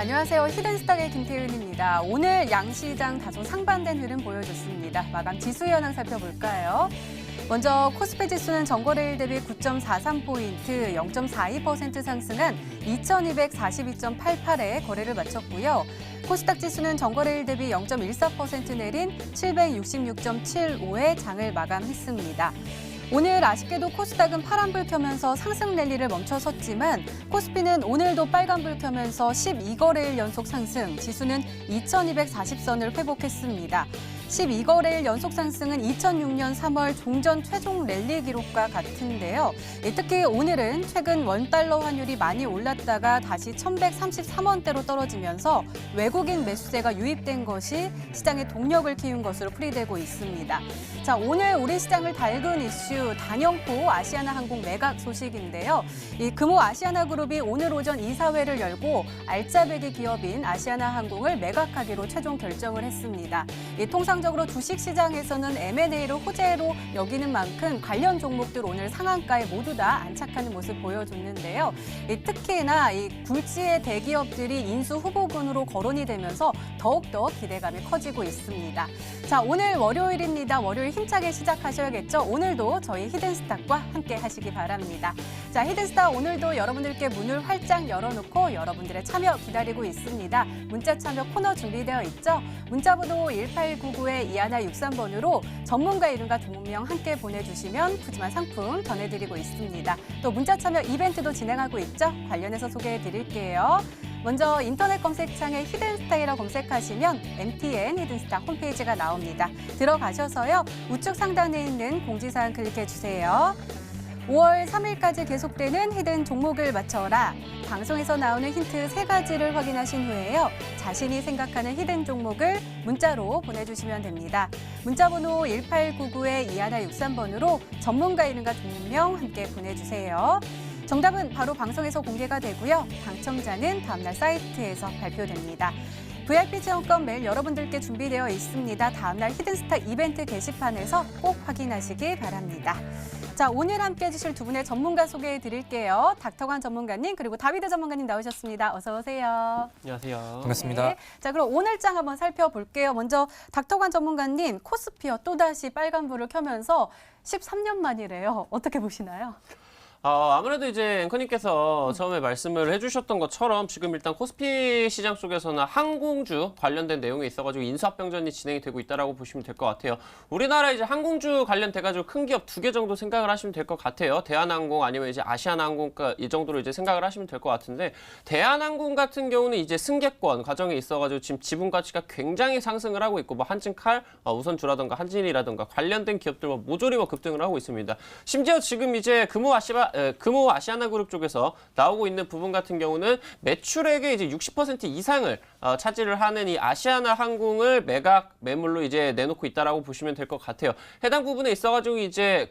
안녕하세요. 히든스탁의 김태윤입니다. 오늘 양시장 다소 상반된 흐름 보여줬습니다. 마감 지수 현황 살펴볼까요? 먼저 코스피 지수는 전거래일 대비 9.43포인트, 0.42% 상승한 2242.88에 거래를 마쳤고요. 코스닥 지수는 전거래일 대비 0.14% 내린 766.75에 장을 마감했습니다. 오늘 아쉽게도 코스닥은 파란불 켜면서 상승 랠리를 멈춰섰지만 코스피는 오늘도 빨간불 켜면서 12거래일 연속 상승, 지수는 2240선을 회복했습니다. 12거래일 연속 상승은 2006년 3월 종전 최종 랠리 기록과 같은데요. 특히 오늘은 최근 원달러 환율이 많이 올랐다가 다시 1133원대로 떨어지면서 외국인 매수세가 유입된 것이 시장의 동력을 키운 것으로 풀이되고 있습니다. 자, 오늘 우리 시장을 달군 이슈 단연코 아시아나항공 매각 소식인데요. 이 금호 아시아나그룹이 오늘 오전 이사회를 열고 알짜배기 기업인 아시아나항공을 매각하기로 최종 결정을 했습니다. 이 통상적으로 주식시장에서는 M&A를 호재로 여기는 만큼 관련 종목들 오늘 상한가에 모두 다 안착하는 모습 보여줬는데요. 특히나 이 굴지의 대기업들이 인수 후보군으로 거론이 되면서 더욱더 기대감이 커지고 있습니다. 자, 오늘 월요일입니다. 월요일 힘차게 시작하셔야겠죠. 오늘도 저희 히든스탁과 함께 하시기 바랍니다. 자, 히든스탁 오늘도 여러분들께 문을 활짝 열어놓고 여러분들의 참여 기다리고 있습니다. 문자 참여 코너 준비되어 있죠. 문자번호 1899-2163번으로 전문가 이름과 종목명 함께 보내주시면 푸짐한 상품 전해드리고 있습니다. 또 문자 참여 이벤트도 진행하고 있죠. 관련해서 소개해드릴게요. 먼저 인터넷 검색창에 히든스탁이라 검색하시면 MTN 히든스탁 홈페이지가 나옵니다. 들어가셔서요. 우측 상단에 있는 공지사항 클릭해주세요. 5월 3일까지 계속되는 히든 종목을 맞춰라. 방송에서 나오는 힌트 3가지를 확인하신 후에요. 자신이 생각하는 히든 종목을 문자로 보내주시면 됩니다. 문자번호 1899-2163번으로 전문가 이름과 종목명 함께 보내주세요. 정답은 바로 방송에서 공개가 되고요. 당첨자는 다음날 사이트에서 발표됩니다. VIP 체험권 메일 여러분들께 준비되어 있습니다. 다음날 히든스탁 이벤트 게시판에서 꼭 확인하시기 바랍니다. 자, 오늘 함께 해주실 두 분의 전문가 소개해 드릴게요. 닥터관 전문가님 그리고 다비드 전문가님 나오셨습니다. 어서 오세요. 안녕하세요. 반갑습니다. 네. 자, 그럼 오늘장 한번 살펴볼게요. 먼저 닥터관 전문가님, 코스피어 또다시 빨간불을 켜면서 13년 만이래요. 어떻게 보시나요? 아무래도 이제 앵커님께서 처음에 말씀을 해주셨던 것처럼 지금 일단 코스피 시장 속에서는 항공주 관련된 내용이 있어가지고 인수합병전이 진행이 되고 있다라고 보시면 될 것 같아요. 우리나라 이제 항공주 관련돼가지고 큰 기업 2개 정도 생각을 하시면 될 것 같아요. 대한항공 아니면 이제 아시아나항공가 이 정도로 이제 생각을 하시면 될 것 같은데 대한항공 같은 경우는 이제 승계권 과정에 있어가지고 지금 지분 가치가 굉장히 상승을 하고 있고 뭐 한진칼, 우선주라던가 한진이라던가 관련된 기업들 모조리 급등을 하고 있습니다. 심지어 지금 이제 금호 아시아나그룹 쪽에서 나오고 있는 부분 같은 경우는 매출액의 이제 60% 이상을 차지를 하는 이 아시아나항공을 매각 매물로 이제 내놓고 있다라고 보시면 될 것 같아요. 해당 부분에 있어가지고 이제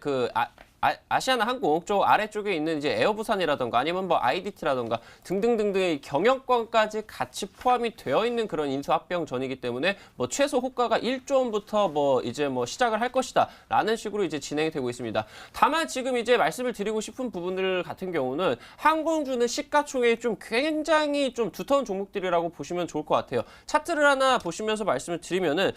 아시아나항공 쪽 아래쪽에 있는 이제 에어부산이라던가 아니면 뭐 IDT라던가 등등등등의 경영권까지 같이 포함이 되어 있는 그런 인수합병전이기 때문에 뭐 최소 호가가 1조 원부터 뭐 이제 뭐 시작을 할 것이다라는 식으로 이제 진행이 되고 있습니다. 다만 지금 이제 말씀을 드리고 싶은 부분들 같은 경우는 항공주는 시가총액이 좀 굉장히 좀 두터운 종목들이라고 보시면 좋을 것 같아요. 차트를 하나 보시면서 말씀을 드리면은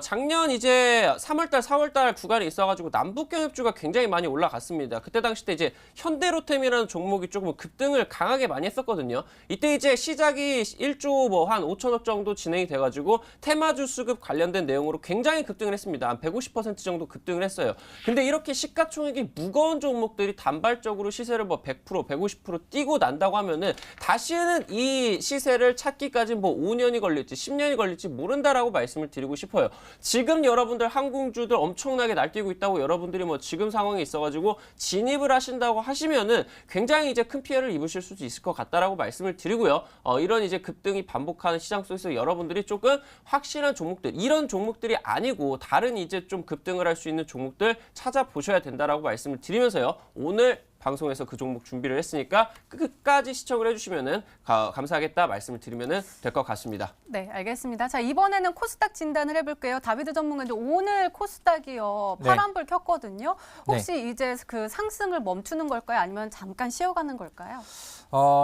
작년 이제 3월달, 4월달 구간에 있어가지고 남북경협주가 굉장히 많이 올라갔습니다. 그때 당시 때 이제 현대로템이라는 종목이 조금 급등을 강하게 많이 했었거든요. 이때 이제 시작이 1조 뭐 한 5천억 정도 진행이 돼가지고 테마주 수급 관련된 내용으로 굉장히 급등을 했습니다. 한 150% 정도 급등을 했어요. 근데 이렇게 시가총액이 무거운 종목들이 단발적으로 시세를 뭐 100%, 150% 뛰고 난다고 하면은 다시는 이 시세를 찾기까지 뭐 5년이 걸릴지 10년이 걸릴지 모른다라고 말씀을 드리고 싶어요. 지금 여러분들 항공주들 엄청나게 날뛰고 있다고 여러분들이 뭐 지금 상황에 있어가지고 진입을 하신다고 하시면은 굉장히 이제 큰 피해를 입으실 수도 있을 것 같다라고 말씀을 드리고요. 이런 이제 급등이 반복하는 시장 속에서 여러분들이 조금 확실한 종목들, 이런 종목들이 아니고 다른 이제 좀 급등을 할 수 있는 종목들 찾아보셔야 된다라고 말씀을 드리면서요. 오늘 방송에서 그 종목 준비를 했으니까 끝까지 시청을 해주시면은 감사하겠다 말씀을 드리면은 될 것 같습니다. 네, 알겠습니다. 자, 이번에는 코스닥 진단을 해볼게요. 다비드 전문가님, 오늘 코스닥이요. 네. 파란불 켰거든요. 혹시 네. 이제 그 상승을 멈추는 걸까요? 아니면 잠깐 쉬어가는 걸까요?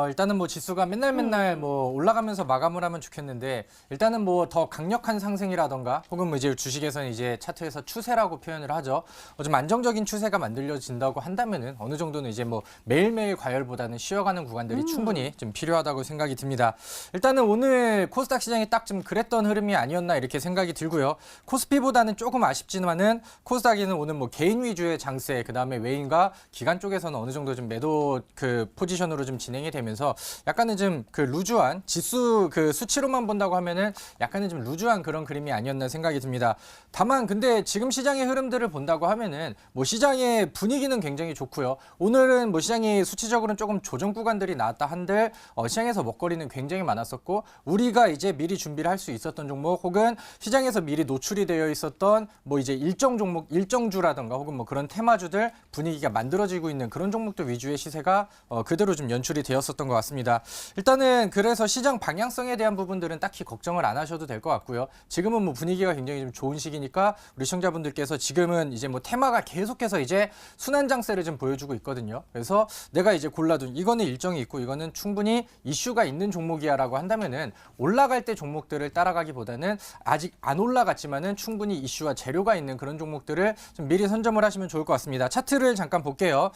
일단은 뭐 지수가 맨날 뭐 올라가면서 마감을 하면 좋겠는데 일단은 뭐 더 강력한 상승이라던가 혹은 뭐 이제 주식에서는 이제 차트에서 추세라고 표현을 하죠. 좀 안정적인 추세가 만들어진다고 한다면은 어느 정도는 이제 뭐 매일매일 과열보다는 쉬어가는 구간들이 충분히 좀 필요하다고 생각이 듭니다. 일단은 오늘 코스닥 시장이 딱 좀 그랬던 흐름이 아니었나 이렇게 생각이 들고요. 코스피보다는 조금 아쉽지만은 코스닥에는 오늘 뭐 개인 위주의 장세, 그다음에 외인과 기관 쪽에서는 어느 정도 좀 매도 그 포지션으로 좀 진행이 되면서 약간은 좀 그 루즈한 지수 그 수치로만 본다고 하면은 약간은 좀 루즈한 그런 그림이 아니었나 생각이 듭니다. 다만 근데 지금 시장의 흐름들을 본다고 하면은 뭐 시장의 분위기는 굉장히 좋고요. 오늘은 뭐 시장이 수치적으로는 조금 조정 구간들이 나왔다 한들 시장에서 먹거리는 굉장히 많았었고 우리가 이제 미리 준비를 할 수 있었던 종목 혹은 시장에서 미리 노출이 되어 있었던 뭐 이제 일정 종목, 일정주라든가 혹은 뭐 그런 테마주들 분위기가 만들어지고 있는 그런 종목들 위주의 시세가 그대로 좀 연출이 되었었던 것 같습니다. 일단은 그래서 시장 방향성에 대한 부분들은 딱히 걱정을 안 하셔도 될 것 같고요. 지금은 뭐 분위기가 굉장히 좀 좋은 시기니까 우리 시청자분들께서 지금은 이제 뭐 테마가 계속해서 이제 순환 장세를 좀 보여주고 있거든요. 그래서 내가 이제 골라둔 이거는 일정이 있고 이거는 충분히 이슈가 있는 종목이야라고 한다면은 올라갈 때 종목들을 따라가기보다는 아직 안 올라갔지만은 충분히 이슈와 재료가 있는 그런 종목들을 좀 미리 선점을 하시면 좋을 것 같습니다. 차트를 잠깐 볼게요.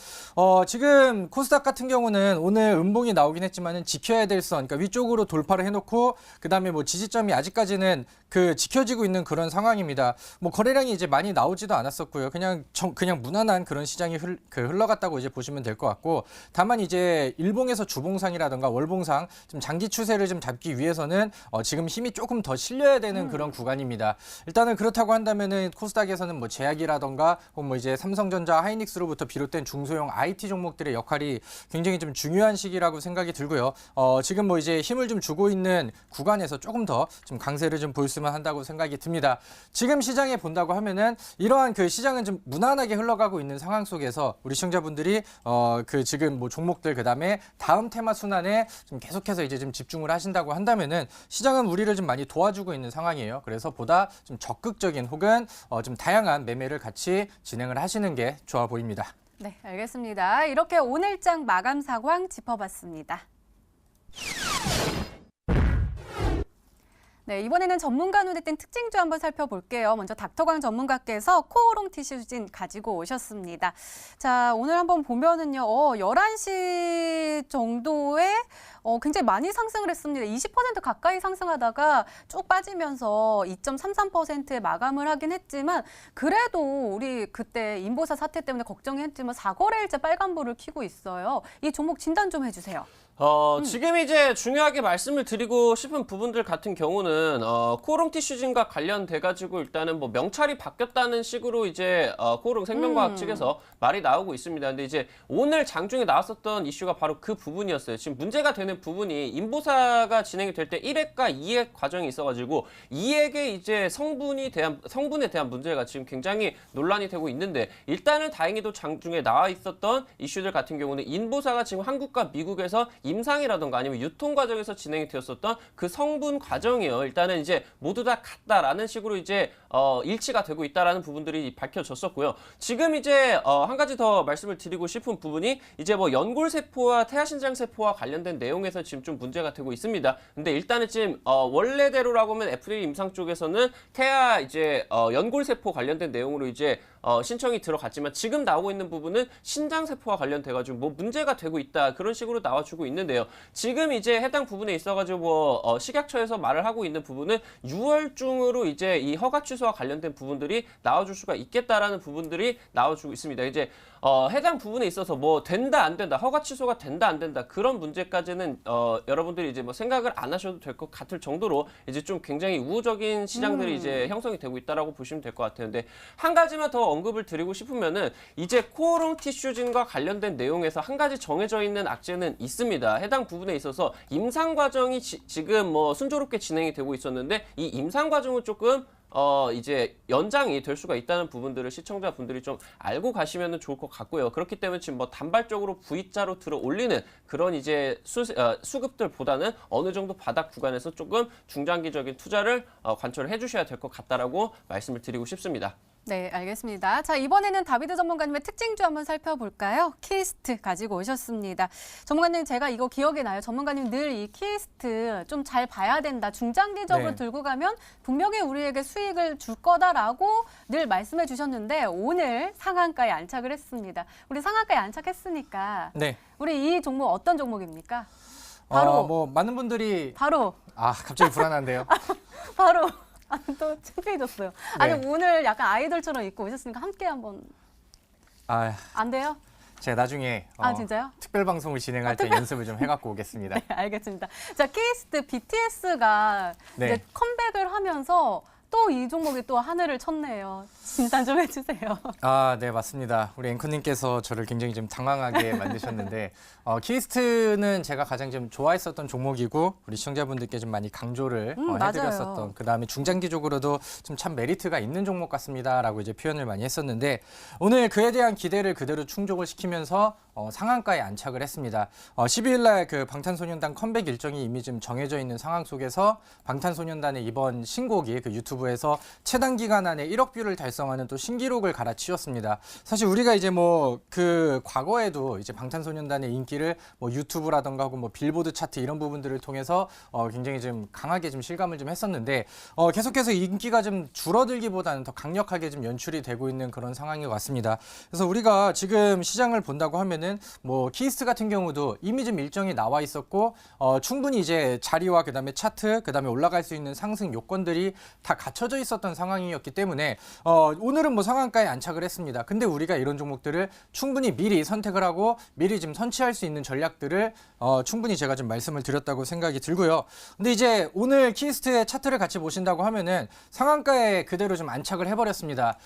지금 코스닥 같은 경우는 오늘 음봉이 나오긴 했지만은 지켜야 될 선, 그러니까 위쪽으로 돌파를 해놓고 그다음에 뭐 지지점이 아직까지는 그 지켜지고 있는 그런 상황입니다. 뭐 거래량이 이제 많이 나오지도 않았었고요. 그냥 무난한 그런 시장이 흘러갔다고 이제 보시면 될 것 같고, 다만 이제 일봉에서 주봉상이라든가 월봉상 좀 장기 추세를 좀 잡기 위해서는 지금 힘이 조금 더 실려야 되는 그런 구간입니다. 일단은 그렇다고 한다면은 코스닥에서는 뭐 제약이라든가 혹은 뭐 이제 삼성전자, 하이닉스로부터 비롯된 중소형 IT 종목들의 역할이 굉장히 좀 중요한 시기라고 생각이 들고요. 지금 뭐 이제 힘을 좀 주고 있는 구간에서 조금 더 좀 강세를 좀 보였으면 한다고 생각이 듭니다. 지금 시장에 본다고 하면은 이러한 그 시장은 좀 무난하게 흘러가고 있는 상황 속에서 우리 시청자분들이 그 지금 뭐 종목들 그다음에 다음 테마 순환에 좀 계속해서 이제 좀 집중을 하신다고 한다면은 시장은 우리를 좀 많이 도와주고 있는 상황이에요. 그래서 보다 좀 적극적인 혹은 좀 다양한 매매를 같이 진행을 하시는 게 좋아 보입니다. 네, 알겠습니다. 이렇게 오늘장 마감 상황 짚어봤습니다. 네, 이번에는 전문가 눈에 띈 특징주 한번 살펴볼게요. 먼저 닥터광 전문가께서 코오롱 티슈진 가지고 오셨습니다. 자, 오늘 한번 보면은요, 11시 정도에 굉장히 많이 상승을 했습니다. 20% 가까이 상승하다가 쭉 빠지면서 2.33%에 마감을 하긴 했지만 그래도 우리 그때 인보사 사태 때문에 걱정했지만 4거래일째 빨간불을 켜고 있어요. 이 종목 진단 좀 해주세요. 지금 이제 중요하게 말씀을 드리고 싶은 부분들 같은 경우는 코오롱 티슈진과 관련돼가지고 일단은 뭐 명찰이 바뀌었다는 식으로 이제 코오롱 생명과학 측에서 말이 나오고 있습니다. 근데 이제 오늘 장중에 나왔었던 이슈가 바로 그 부분이었어요. 지금 문제가 되는 부분이 인보사가 진행이 될 때 1핵과 2핵 과정이 있어가지고 2핵의 이제 성분에 대한 문제가 지금 굉장히 논란이 되고 있는데, 일단은 다행히도 장중에 나와 있었던 이슈들 같은 경우는 인보사가 지금 한국과 미국에서 임상이라던가 아니면 유통 과정에서 진행이 되었었던 그 성분 과정이요. 일단은 이제 모두 다 같다라는 식으로 이제 일치가 되고 있다라는 부분들이 밝혀졌었고요. 지금 이제 한 가지 더 말씀을 드리고 싶은 부분이 이제 뭐 연골세포와 태아신장세포와 관련된 내용에서 지금 좀 문제가 되고 있습니다. 근데 일단은 지금 원래대로라고 하면 FDA 임상 쪽에서는 태아 이제 연골세포 관련된 내용으로 이제 신청이 들어갔지만 지금 나오고 있는 부분은 신장세포와 관련돼가지고 뭐 문제가 되고 있다 그런 식으로 나와주고 있는데요. 지금 이제 해당 부분에 있어가지고 뭐 식약처에서 말을 하고 있는 부분은 6월 중으로 이제 이 허가 취소와 관련된 부분들이 나와줄 수가 있겠다라는 부분들이 나와주고 있습니다. 이제 해당 부분에 있어서 뭐 된다 안 된다, 허가 취소가 된다 안 된다 그런 문제까지는 여러분들이 이제 뭐 생각을 안 하셔도 될 것 같을 정도로 이제 좀 굉장히 우호적인 시장들이 이제 형성이 되고 있다라고 보시면 될 것 같아요. 근데 한 가지만 더 언급을 드리고 싶으면은 이제 코오롱 티슈진과 관련된 내용에서 한 가지 정해져 있는 악재는 있습니다. 해당 부분에 있어서 임상 과정이 지금 뭐 순조롭게 진행이 되고 있었는데 이 임상 과정은 조금 이제 연장이 될 수가 있다는 부분들을 시청자분들이 좀 알고 가시면 좋을 것 같고요. 그렇기 때문에 지금 뭐 단발적으로 V자로 들어 올리는 그런 이제 수급들보다는 어느 정도 바닥 구간에서 조금 중장기적인 투자를 관철을 해주셔야 될 것 같다라고 말씀을 드리고 싶습니다. 네, 알겠습니다. 자, 이번에는 다비드 전문가님의 특징주 한번 살펴볼까요? 키스트 가지고 오셨습니다. 전문가님, 제가 이거 기억이 나요. 전문가님 늘 이 키스트 좀 잘 봐야 된다. 중장기적으로 네. 들고 가면 분명히 우리에게 수익을 줄 거다라고 늘 말씀해 주셨는데 오늘 상한가에 안착을 했습니다. 우리 상한가에 안착했으니까 네. 우리 이 종목 어떤 종목입니까? 바로 뭐 많은 분들이 바로 갑자기 불안한데요. 바로 또 창피해졌어요. 아니 네. 오늘 약간 아이돌처럼 입고 오셨으니까 함께 한번 아, 안 돼요? 제가 나중에 진짜요? 특별 방송을 진행할 때 연습을 좀 해갖고 오겠습니다. 네, 알겠습니다. 자, 키스트 BTS가 네. 이제 컴백을 하면서 또 이 종목이 또 하늘을 쳤네요. 진단 좀 해주세요. 네, 맞습니다. 우리 앵커님께서 저를 굉장히 좀 당황하게 만드셨는데, 키스트는 제가 가장 좀 좋아했었던 종목이고, 우리 시청자분들께 좀 많이 강조를 맞아요. 해드렸었던, 그 다음에 중장기적으로도 좀 참 메리트가 있는 종목 같습니다라고 이제 표현을 많이 했었는데, 오늘 그에 대한 기대를 그대로 충족을 시키면서 상한가에 안착을 했습니다. 12일 날 그 방탄소년단 컴백 일정이 이미 좀 정해져 있는 상황 속에서 방탄소년단의 이번 신곡이 그 유튜브에서 최단 기간 안에 1억 뷰를 달성하는 또 신기록을 갈아치웠습니다. 사실 우리가 이제 뭐 그 과거에도 이제 방탄소년단의 인기를 뭐 유튜브라던가 혹은 뭐 빌보드 차트 이런 부분들을 통해서 굉장히 좀 강하게 좀 실감을 좀 했었는데 계속해서 인기가 좀 줄어들기보다는 더 강력하게 좀 연출이 되고 있는 그런 상황인 것 같습니다. 그래서 우리가 지금 시장을 본다고 하면은 뭐 키스트 같은 경우도 이미 좀 일정이 나와 있었고 충분히 이제 자리와 그다음에 차트 그다음에 올라갈 수 있는 상승 요건들이 다 갖춰져 있었던 상황이었기 때문에 오늘은 뭐 상한가에 안착을 했습니다. 근데 우리가 이런 종목들을 충분히 미리 선택을 하고 미리 좀 선취할 수 있는 전략들을 충분히 제가 좀 말씀을 드렸다고 생각이 들고요. 근데 이제 오늘 키스트의 차트를 같이 보신다고 하면은 상한가에 그대로 좀 안착을 해버렸습니다.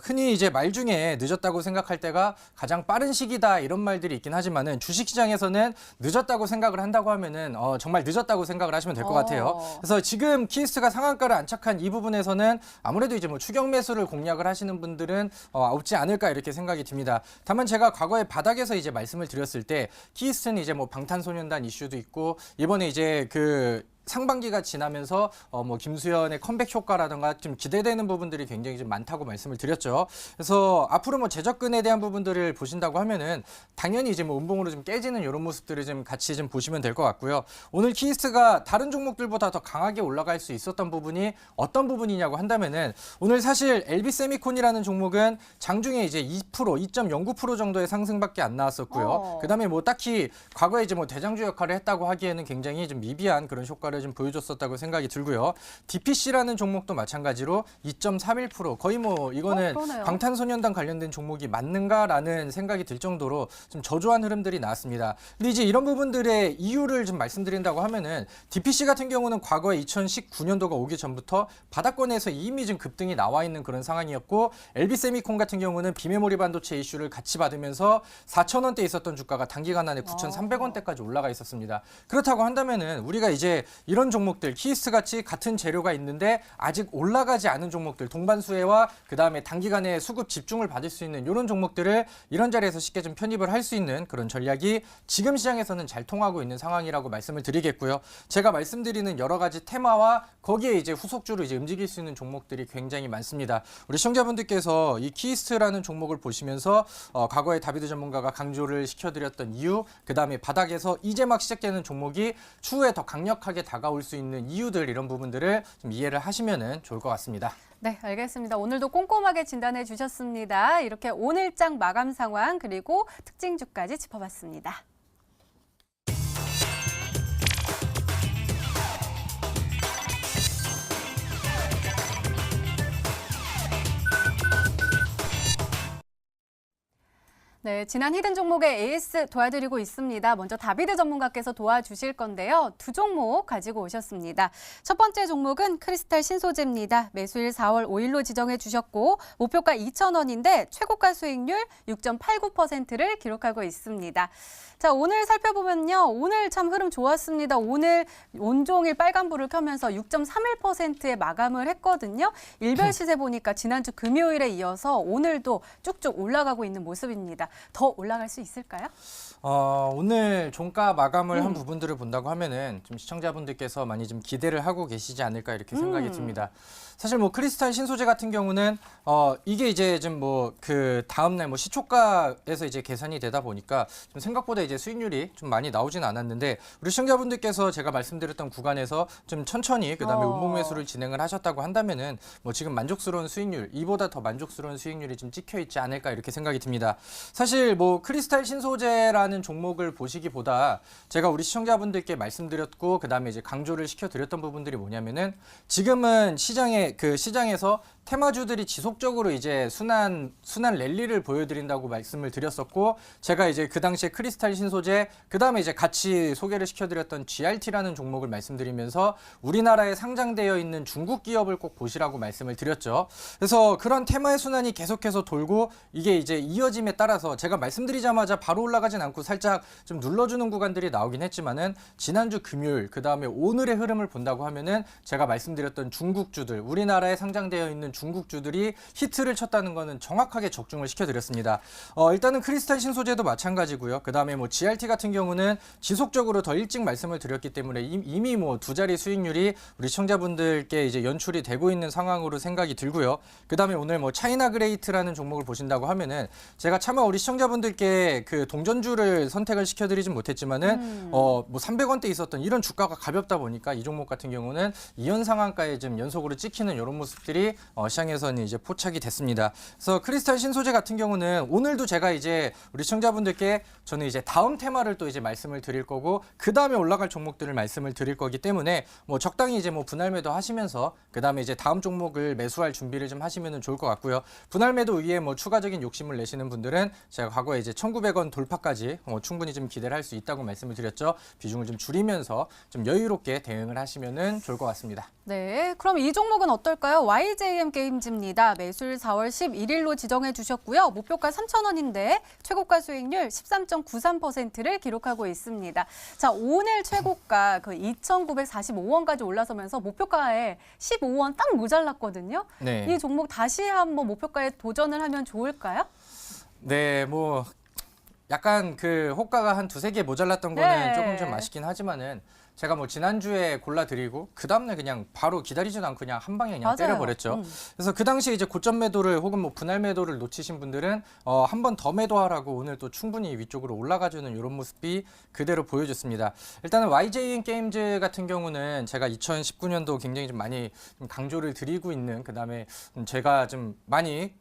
흔히 이제 말 중에 늦었다고 생각할 때가 가장 빠른 시기다 이런 말들이 있긴 하지만은 주식시장에서는 늦었다고 생각을 한다고 하면은 정말 늦었다고 생각을 하시면 될 것 같아요. 그래서 지금 키스트가 상한가를 안착한 이 부분에서는 아무래도 이제 뭐 추격 매수를 공략을 하시는 분들은 없지 않을까 이렇게 생각이 듭니다. 다만 제가 과거에 바닥에서 이제 말씀을 드렸을 때 키스트는 이제 뭐 방탄소년단 이슈도 있고 이번에 이제 그 상반기가 지나면서 뭐 김수현의 컴백 효과라든가 좀 기대되는 부분들이 굉장히 좀 많다고 말씀을 드렸죠. 그래서 앞으로 뭐 재접근에 대한 부분들을 보신다고 하면은 당연히 이제 뭐 음봉으로 좀 깨지는 이런 모습들을 좀 같이 좀 보시면 될 것 같고요. 오늘 키스트가 다른 종목들보다 더 강하게 올라갈 수 있었던 부분이 어떤 부분이냐고 한다면은 오늘 사실 LB세미콘이라는 종목은 장중에 이제 2%, 2.09% 정도의 상승밖에 안 나왔었고요. 그다음에 뭐 딱히 과거에 이제 뭐 대장주 역할을 했다고 하기에는 굉장히 좀 미비한 그런 효과를 좀 보여줬었다고 생각이 들고요. DPC라는 종목도 마찬가지로 2.31% 거의 뭐 이거는 그러네요. 방탄소년단 관련된 종목이 맞는가라는 생각이 들 정도로 좀 저조한 흐름들이 나왔습니다. 근데 이제 이런 부분들의 이유를 좀 말씀드린다고 하면은 DPC 같은 경우는 과거에 2019년도가 오기 전부터 바닥권에서 이미 좀 급등이 나와 있는 그런 상황이었고 LB세미콘 같은 경우는 비메모리 반도체 이슈를 같이 받으면서 4,000원대 있었던 주가가 단기간 안에 9,300원대까지 올라가 있었습니다. 그렇다고 한다면은 우리가 이제 이런 종목들 키스트 같이 같은 재료가 있는데 아직 올라가지 않은 종목들 동반수혜와 그다음에 단기간에 수급 집중을 받을 수 있는 이런 종목들을 이런 자리에서 쉽게 좀 편입을 할 수 있는 그런 전략이 지금 시장에서는 잘 통하고 있는 상황이라고 말씀을 드리겠고요. 제가 말씀드리는 여러 가지 테마와 거기에 이제 후속주로 이제 움직일 수 있는 종목들이 굉장히 많습니다. 우리 시청자분들께서 이 키스트라는 종목을 보시면서 과거에 다비드 전문가가 강조를 시켜드렸던 이유, 그다음에 바닥에서 이제 막 시작되는 종목이 추후에 더 강력하게 다가올 수 있는 이유들 이런 부분들을 좀 이해를 하시면은 좋을 것 같습니다. 네, 알겠습니다. 오늘도 꼼꼼하게 진단해 주셨습니다. 이렇게 오늘장 마감 상황 그리고 특징주까지 짚어봤습니다. 네, 지난 히든 종목의 에이스 도와드리고 있습니다. 먼저 다비드 전문가께서 도와주실 건데요. 두 종목 가지고 오셨습니다. 첫 번째 종목은 크리스탈 신소재입니다. 매수일 4월 5일로 지정해 주셨고 목표가 2,000원인데 최고가 수익률 6.89%를 기록하고 있습니다. 자, 오늘 살펴보면요. 오늘 참 흐름 좋았습니다. 오늘 온종일 빨간불을 켜면서 6.31%에 마감을 했거든요. 일별 시세 보니까 지난주 금요일에 이어서 오늘도 쭉쭉 올라가고 있는 모습입니다. 더 올라갈 수 있을까요? 오늘 종가 마감을 한 부분들을 본다고 하면은 좀 시청자분들께서 많이 좀 기대를 하고 계시지 않을까 이렇게 생각이 듭니다. 사실 뭐 크리스탈 신소재 같은 경우는 이게 이제 좀 뭐 그 다음날 뭐 시초가에서 이제 계산이 되다 보니까 좀 생각보다 이제 수익률이 좀 많이 나오진 않았는데 우리 시청자분들께서 제가 말씀드렸던 구간에서 좀 천천히 그다음에 운봉 매수를 진행을 하셨다고 한다면은 뭐 지금 만족스러운 수익률, 이보다 더 만족스러운 수익률이 좀 찍혀 있지 않을까 이렇게 생각이 듭니다. 사실 뭐 크리스탈 신소재라는 종목을 보시기보다 제가 우리 시청자분들께 말씀드렸고 그다음에 이제 강조를 시켜드렸던 부분들이 뭐냐면은 지금은 시장에서 테마주들이 지속적으로 이제 순환 랠리를 보여드린다고 말씀을 드렸었고 제가 이제 그 당시에 크리스탈 신소재 그다음에 이제 같이 소개를 시켜드렸던 GRT라는 종목을 말씀드리면서 우리나라에 상장되어 있는 중국 기업을 꼭 보시라고 말씀을 드렸죠. 그래서 그런 테마의 순환이 계속해서 돌고 이게 이제 이어짐에 따라서 제가 말씀드리자마자 바로 올라가진 않고 살짝 좀 눌러주는 구간들이 나오긴 했지만은 지난주 금요일 그다음에 오늘의 흐름을 본다고 하면은 제가 말씀드렸던 중국주들 우리나라에 상장되어 있는 중국주들이 히트를 쳤다는 거는 정확하게 적중을 시켜드렸습니다. 일단은 크리스탈 신소재도 마찬가지고요. 그 다음에 뭐 GRT 같은 경우는 지속적으로 더 일찍 말씀을 드렸기 때문에 이미 뭐 두 자리 수익률이 우리 시청자분들께 이제 연출이 되고 있는 상황으로 생각이 들고요. 그 다음에 오늘 뭐 차이나 그레이트라는 종목을 보신다고 하면은 제가 차마 우리 시청자분들께 그 동전주를 선택을 시켜드리진 못했지만은 뭐 300원대 있었던 이런 주가가 가볍다 보니까 이 종목 같은 경우는 이연 상한가에 좀 연속으로 찍히는 이런 모습들이 시장에서는 이제 포착이 됐습니다. 그래서 크리스탈 신소재 같은 경우는 오늘도 제가 이제 우리 시청자분들께 저는 이제 다음 테마를 또 이제 말씀을 드릴 거고 그 다음에 올라갈 종목들을 말씀을 드릴 거기 때문에 뭐 적당히 이제 뭐 분할 매도 하시면서 그 다음에 이제 다음 종목을 매수할 준비를 좀 하시면 좋을 것 같고요. 분할 매도 위에 뭐 추가적인 욕심을 내시는 분들은 제가 과거에 이제 1,900원 돌파까지 충분히 좀 기대를 할 수 있다고 말씀을 드렸죠. 비중을 좀 줄이면서 좀 여유롭게 대응을 하시면 좋을 것 같습니다. 네, 그럼 이 종목은 어떨까요? YJM 게임즈입니다. 매수일 4월 11일로 지정해 주셨고요. 목표가 3,000원인데 최고가 수익률 13.93%를 기록하고 있습니다. 자, 오늘 최고가 그 2,945원까지 올라서면서 목표가에 15원 딱 모자랐거든요. 네. 이 종목 다시 한번 목표가에 도전을 하면 좋을까요? 네, 뭐 약간 그 호가가 한 두세 개 모자랐던 거는 네. 조금 좀 아쉽긴 하지만은 제가 뭐 지난주에 골라드리고 그 다음날 그냥 바로 기다리지도 않고 그냥 한 방에 그냥 맞아요. 때려버렸죠. 그래서 그 당시에 이제 고점 매도를 혹은 뭐 분할 매도를 놓치신 분들은 한 번 더 매도하라고 오늘 또 충분히 위쪽으로 올라가주는 이런 모습이 그대로 보여줬습니다. 일단은 YJN 게임즈 같은 경우는 제가 2019년도 굉장히 좀 많이 좀 강조를 드리고 있는 그 다음에 제가 좀 많이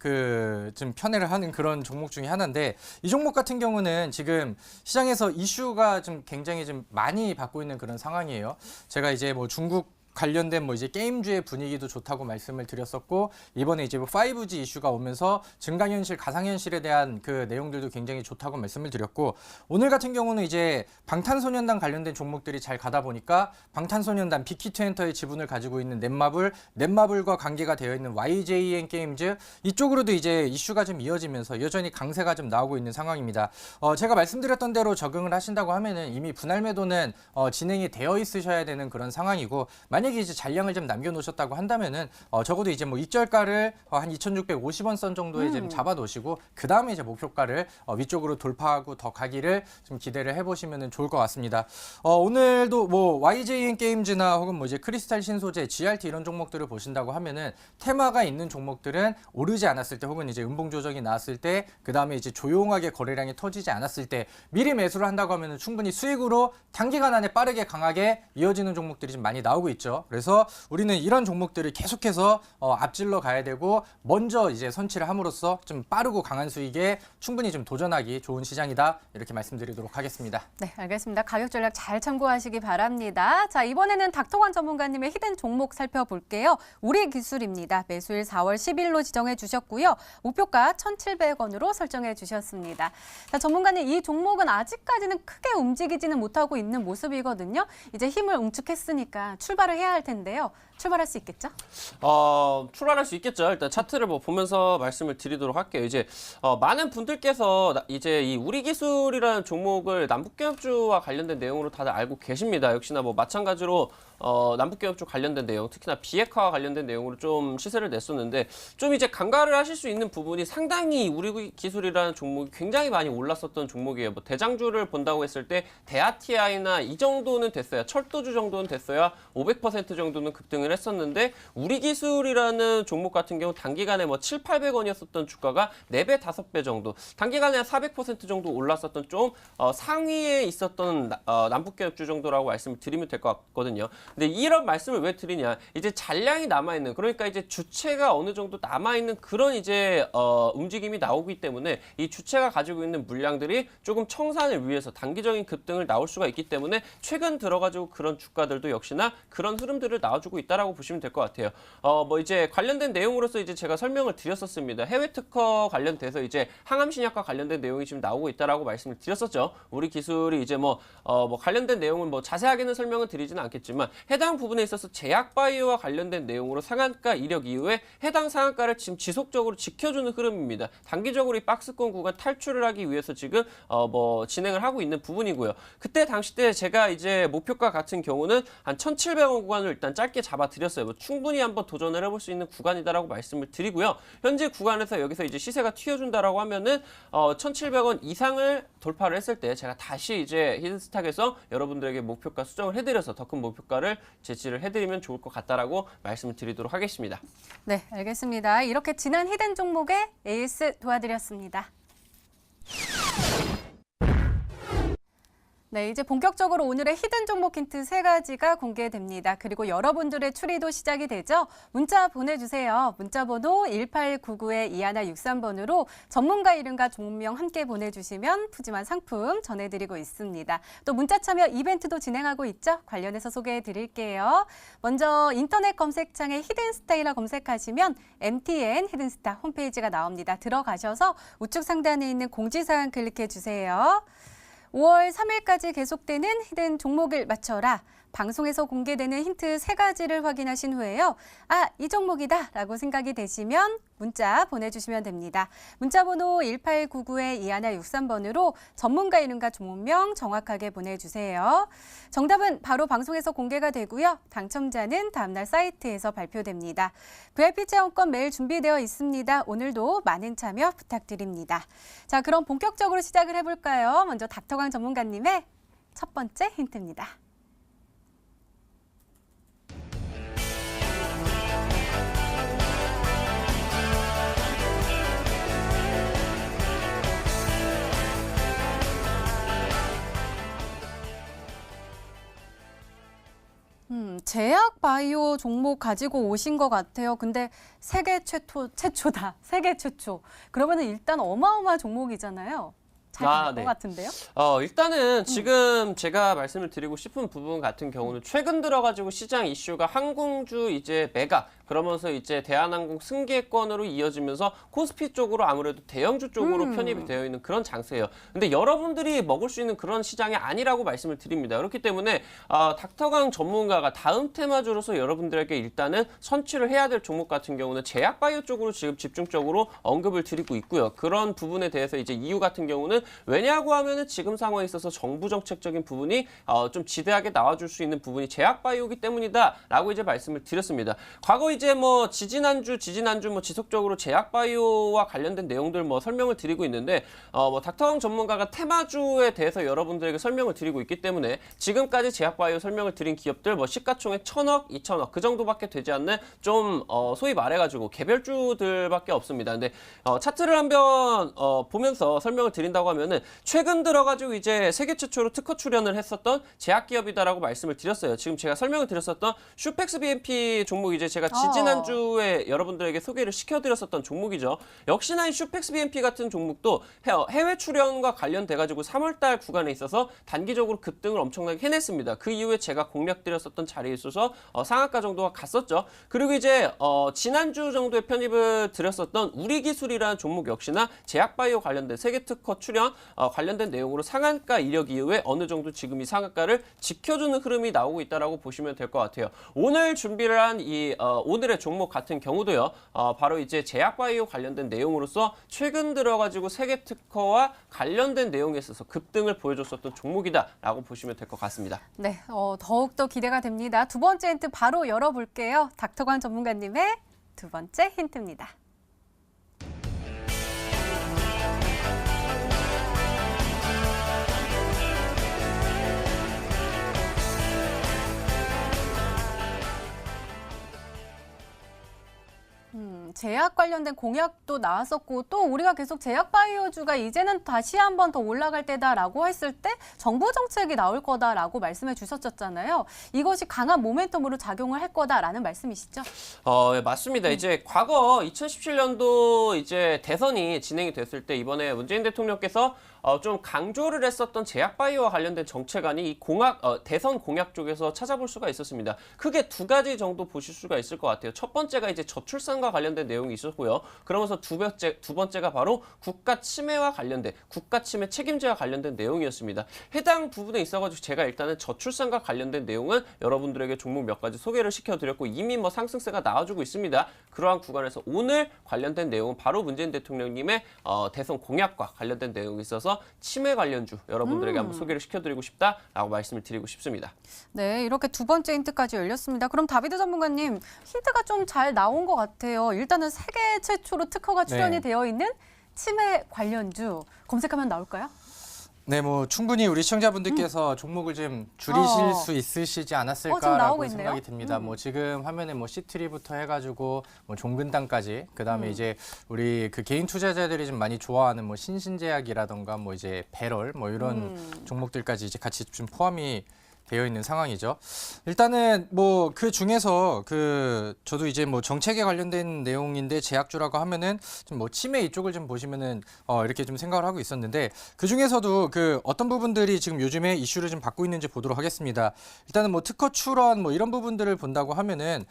좀 편애를 하는 그런 종목 중에 하나인데 이 종목 같은 경우는 지금 시장에서 이슈가 좀 굉장히 좀 많이 받고 있는 그런 상황이에요. 제가 이제 뭐 중국 관련된 뭐 이제 게임주의 분위기도 좋다고 말씀을 드렸었고 이번에 이제 뭐 5G 이슈가 오면서 증강현실, 가상현실에 대한 그 내용들도 굉장히 좋다고 말씀을 드렸고 오늘 같은 경우는 이제 방탄소년단 관련된 종목들이 잘 가다 보니까 방탄소년단 빅히트엔터의 지분을 가지고 있는 넷마블과 관계가 되어 있는 YJN 게임즈 이쪽으로도 이제 이슈가 좀 이어지면서 여전히 강세가 좀 나오고 있는 상황입니다. 제가 말씀드렸던 대로 적응을 하신다고 하면은 이미 분할 매도는 진행이 되어 있으셔야 되는 그런 상황이고 만약에 이제 잔량을 좀 남겨놓으셨다고 한다면은 적어도 이제 뭐 익절가를 한 2,650원 선 정도에 좀 잡아놓으시고 그 다음에 이제 목표가를 위쪽으로 돌파하고 더 가기를 좀 기대를 해보시면 좋을 것 같습니다. 오늘도 뭐 YJN 게임즈나 혹은 뭐 이제 크리스탈 신소재, GRT 이런 종목들을 보신다고 하면은 테마가 있는 종목들은 오르지 않았을 때 혹은 이제 음봉 조정이 나왔을 때 그 다음에 이제 조용하게 거래량이 터지지 않았을 때 미리 매수를 한다고 하면은 충분히 수익으로 단기간 안에 빠르게 강하게 이어지는 종목들이 좀 많이 나오고 있죠. 그래서 우리는 이런 종목들을 계속해서 앞질러 가야 되고 먼저 이제 선취를 함으로써 좀 빠르고 강한 수익에 충분히 좀 도전하기 좋은 시장이다 이렇게 말씀드리도록 하겠습니다. 네, 알겠습니다. 가격 전략 잘 참고하시기 바랍니다. 자, 이번에는 닥터관 전문가님의 히든 종목 살펴볼게요. 우리 기술입니다. 매수일 4월 10일로 지정해 주셨고요. 목표가 1,700원으로 설정해 주셨습니다. 자, 전문가님 이 종목은 아직까지는 크게 움직이지는 못하고 있는 모습이거든요. 이제 힘을 응축했으니까 출발을 해야 할 텐데요. 출발할 수 있겠죠? 출발할 수 있겠죠. 일단 차트를 뭐 보면서 말씀을 드리도록 할게요. 이제 많은 분들께서 이제 이 우리 기술이라는 종목을 남북기업주와 관련된 내용으로 다들 알고 계십니다. 역시나 뭐 마찬가지로 남북개혁 쪽 관련된 내용, 특히나 비핵화와 관련된 내용으로 좀 시세를 냈었는데 좀 이제 간과를 하실 수 있는 부분이 상당히 우리 기술이라는 종목이 굉장히 많이 올랐었던 종목이에요. 뭐 대장주를 본다고 했을 때 대아티아이나 이 정도는 됐어야, 철도주 정도는 됐어야 500% 정도는 급등을 했었는데 우리 기술이라는 종목 같은 경우 단기간에 뭐 700~800원이었었던 주가가 4배, 5배 정도, 단기간에 한 400% 정도 올랐었던 좀 상위에 있었던 남북개혁주 정도라고 말씀을 드리면 될 것 같거든요. 근데 이런 말씀을 왜 드리냐? 이제 잔량이 남아있는, 그러니까 이제 주체가 어느 정도 남아있는 그런 이제 움직임이 나오기 때문에 이 주체가 가지고 있는 물량들이 조금 청산을 위해서 단기적인 급등을 나올 수가 있기 때문에 최근 들어가지고 그런 주가들도 역시나 그런 흐름들을 나와주고 있다라고 보시면 될 것 같아요. 뭐 이제 관련된 내용으로서 이제 제가 설명을 드렸었습니다. 해외 특허 관련돼서 이제 항암 신약과 관련된 내용이 지금 나오고 있다라고 말씀을 드렸었죠. 우리 기술이 이제 뭐 관련된 내용은 뭐 자세하게는 설명을 드리지는 않겠지만 해당 부분에 있어서 제약바이오와 관련된 내용으로 상한가 이력 이후에 해당 상한가를 지금 지속적으로 지켜주는 흐름입니다. 단기적으로 이 박스권 구간 탈출을 하기 위해서 지금 뭐 진행을 하고 있는 부분이고요. 그때 당시 때 제가 이제 목표가 같은 경우는 한 1,700원 구간을 일단 짧게 잡아드렸어요. 뭐 충분히 한번 도전을 해볼 수 있는 구간이다라고 말씀을 드리고요. 현재 구간에서 여기서 이제 시세가 튀어준다라고 하면은 1,700원 이상을 돌파를 했을 때 제가 다시 이제 히든스탁에서 여러분들에게 목표가 수정을 해드려서 더 큰 목표가를 제시를 해드리면 좋을 것 같다라고 말씀을 드리도록 하겠습니다. 네, 알겠습니다. 이렇게 지난 히든 종목의 에이스 도와드렸습니다. 네, 이제 본격적으로 오늘의 히든 종목 힌트 3가지가 공개됩니다. 그리고 여러분들의 추리도 시작이 되죠. 문자 보내주세요. 문자 번호 1899-2163번으로 전문가 이름과 종목명 함께 보내주시면 푸짐한 상품 전해드리고 있습니다. 또 문자 참여 이벤트도 진행하고 있죠. 관련해서 소개해드릴게요. 먼저 인터넷 검색창에 히든스타이라 검색하시면 MTN 히든스타 홈페이지가 나옵니다. 들어가셔서 우측 상단에 있는 공지사항 클릭해주세요. 5월 3일까지 계속되는 히든 종목을 맞춰라. 방송에서 공개되는 힌트 3가지를 확인하신 후에요. 아, 이 종목이다 라고 생각이 되시면 문자 보내주시면 됩니다. 문자 번호 1899-2163번으로 전문가 이름과 종목명 정확하게 보내주세요. 정답은 바로 방송에서 공개가 되고요. 당첨자는 다음날 사이트에서 발표됩니다. VIP 체험권 매일 준비되어 있습니다. 오늘도 많은 참여 부탁드립니다. 자, 그럼 본격적으로 시작을 해볼까요? 먼저 닥터강 전문가님의 첫 번째 힌트입니다. 제약 바이오 종목 가지고 오신 것 같아요. 근데 세계 최초다. 세계 최초. 그러면은 일단 어마어마한 종목이잖아요. 잘 될 것 네. 같은데요? 일단은 지금 제가 말씀을 드리고 싶은 부분 같은 경우는 최근 들어가지고 시장 이슈가 항공주 이제 매각, 그러면서 이제 대한항공 승계권으로 이어지면서 코스피 쪽으로 아무래도 대형주 쪽으로 편입이 되어 있는 그런 장세예요. 근데 여러분들이 먹을 수 있는 그런 시장이 아니라고 말씀을 드립니다. 그렇기 때문에 닥터강 전문가가 다음 테마주로서 여러분들에게 일단은 선취를 해야 될 종목 같은 경우는 제약바이오 쪽으로 지금 집중적으로 언급을 드리고 있고요. 그런 부분에 대해서 이제 이유 같은 경우는 왜냐고 하면은 지금 상황에 있어서 정부 정책적인 부분이 좀 지대하게 나와줄 수 있는 부분이 제약바이오이기 때문이다라고 이제 말씀을 드렸습니다. 과거 이제 뭐 지지난주 뭐 지속적으로 제약바이오와 관련된 내용들 뭐 설명을 드리고 있는데 뭐 닥터왕 전문가가 테마주에 대해서 여러분들에게 설명을 드리고 있기 때문에 지금까지 제약바이오 설명을 드린 기업들 뭐 시가총액 1,000억, 2,000억 그 정도밖에 되지 않는 좀 소위 말해가지고 개별주들밖에 없습니다. 근데 차트를 한번 보면서 설명을 드린다고 하면은 최근 들어가지고 이제 세계 최초로 특허 출연을 했었던 제약기업이다라고 말씀을 드렸어요. 지금 제가 설명을 드렸었던 슈펙스 BMP 종목 이제 제가 지지난주에 여러분들에게 소개를 시켜드렸었던 종목이죠. 역시나 이 슈펙스 BMP 같은 종목도 해외 출연과 관련돼가지고 3월달 구간에 있어서 단기적으로 급등을 엄청나게 해냈습니다. 그 이후에 제가 공략드렸었던 자리에 있어서 상한가 정도가 갔었죠. 그리고 이제 지난주 정도에 편입을 드렸었던 우리기술이라는 종목 역시나 제약바이오 관련된 세계 특허 출연 수련 관련된 내용으로 상한가 이력 이후에 어느 정도 지금 이 상한가를 지켜주는 흐름이 나오고 있다라고 보시면 될 것 같아요. 오늘 준비를 한 이 오늘의 종목 같은 경우도요. 바로 이제 제약바이오 관련된 내용으로서 최근 들어가지고 세계 특허와 관련된 내용에 있어서 급등을 보여줬었던 종목이다라고 보시면 될 것 같습니다. 네, 더욱더 기대가 됩니다. 두 번째 힌트 바로 열어볼게요. 닥터관 전문가님의 두 번째 힌트입니다. 제약 관련된 공약도 나왔었고 또 우리가 계속 제약 바이오주가 이제는 다시 한번 더 올라갈 때다라고 했을 때 정부 정책이 나올 거다라고 말씀해 주셨잖아요. 이것이 강한 모멘텀으로 작용을 할 거다라는 말씀이시죠? 예, 맞습니다. 이제 과거 2017년도 이제 대선이 진행이 됐을 때 이번에 문재인 대통령께서 좀 강조를 했었던 제약바이오와 관련된 정책안이 이 대선 공약 쪽에서 찾아볼 수가 있었습니다. 크게 두 가지 정도 보실 수가 있을 것 같아요. 첫 번째가 이제 저출산과 관련된 내용이 있었고요. 그러면서 두 번째가 바로 국가 침해와 관련된 국가 침해 책임제와 관련된 내용이었습니다. 해당 부분에 있어가지고 제가 일단은 저출산과 관련된 내용은 여러분들에게 종목 몇 가지 소개를 시켜드렸고 이미 뭐 상승세가 나와주고 있습니다. 그러한 구간에서 오늘 관련된 내용은 바로 문재인 대통령님의 대선 공약과 관련된 내용이 있어서 치매 관련주 여러분들에게 한번 소개를 시켜드리고 싶다라고 말씀을 드리고 싶습니다. 네, 이렇게 두 번째 힌트까지 열렸습니다. 그럼 다비드 전문가님, 힌트가 좀 잘 나온 것 같아요. 일단은 세계 최초로 특허가 출연이 되어 있는 치매 관련주 검색하면 나올까요? 네, 뭐 충분히 우리 시청자분들께서 종목을 좀 줄이실 수 있으시지 않았을까라고 생각이 듭니다. 뭐 지금 화면에 뭐 시트리부터 해가지고 뭐 종근당까지 그다음에 이제 우리 그 개인 투자자들이 좀 많이 좋아하는 뭐 신신제약이라던가 뭐 이제 배럴 뭐 이런 종목들까지 이제 같이 좀 포함이 되어 있는 상황이죠. 일단은 뭐 그 중에서 저도 이제 뭐 정책에 관련된 내용인데 제약주라고 하면은 좀 뭐 치매 이쪽을 좀 보시면은 이렇게 좀 생각을 하고 있었는데 그 중에서도 그 어떤 부분들이 지금 요즘에 이슈를 좀 받고 있는지 보도록 하겠습니다. 일단은 뭐 특허 출원 뭐 이런 부분들을 본다고 하면은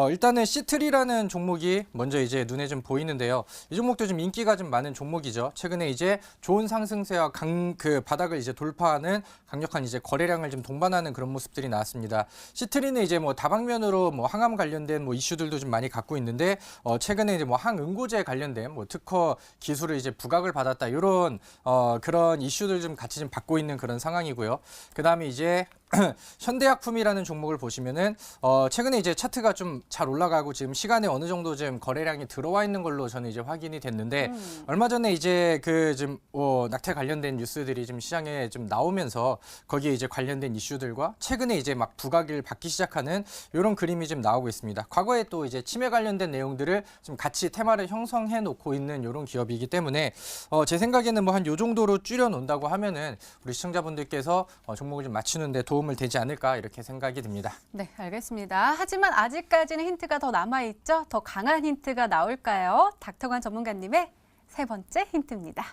일단은 시트리라는 종목이 먼저 이제 눈에 좀 보이는데요. 이 종목도 좀 인기가 좀 많은 종목이죠. 최근에 이제 좋은 상승세와 그 바닥을 이제 돌파하는 강력한 이제 거래량을 좀 동반하는 그런 모습들이 나왔습니다. 시트리는 이제 뭐 다방면으로 뭐 항암 관련된 뭐 이슈들도 좀 많이 갖고 있는데 최근에 이제 뭐 항응고제 관련된 뭐 특허 기술을 이제 부각을 받았다 이런 그런 이슈들 좀 같이 좀 받고 있는 그런 상황이고요. 그다음에 이제 현대약품이라는 종목을 보시면은 최근에 이제 차트가 좀 잘 올라가고 지금 시간에 어느 정도 지금 거래량이 들어와 있는 걸로 저는 이제 확인이 됐는데 얼마 전에 이제 그 좀 낙태 관련된 뉴스들이 좀 시장에 좀 나오면서 거기에 이제 관련된 이슈들과 최근에 이제 막 부각을 받기 시작하는 이런 그림이 좀 나오고 있습니다. 과거에 또 이제 치매 관련된 내용들을 좀 같이 테마를 형성해 놓고 있는 이런 기업이기 때문에 제 생각에는 뭐 한 요 정도로 줄여 놓는다고 하면은 우리 시청자분들께서 종목을 좀 맞추는데 도움을 되지 않을까 이렇게 생각이 듭니다. 네, 알겠습니다. 하지만 아직까지는 힌트가 더 남아있죠? 더 강한 힌트가 나올까요? 닥터관 전문가님의 세 번째 힌트입니다.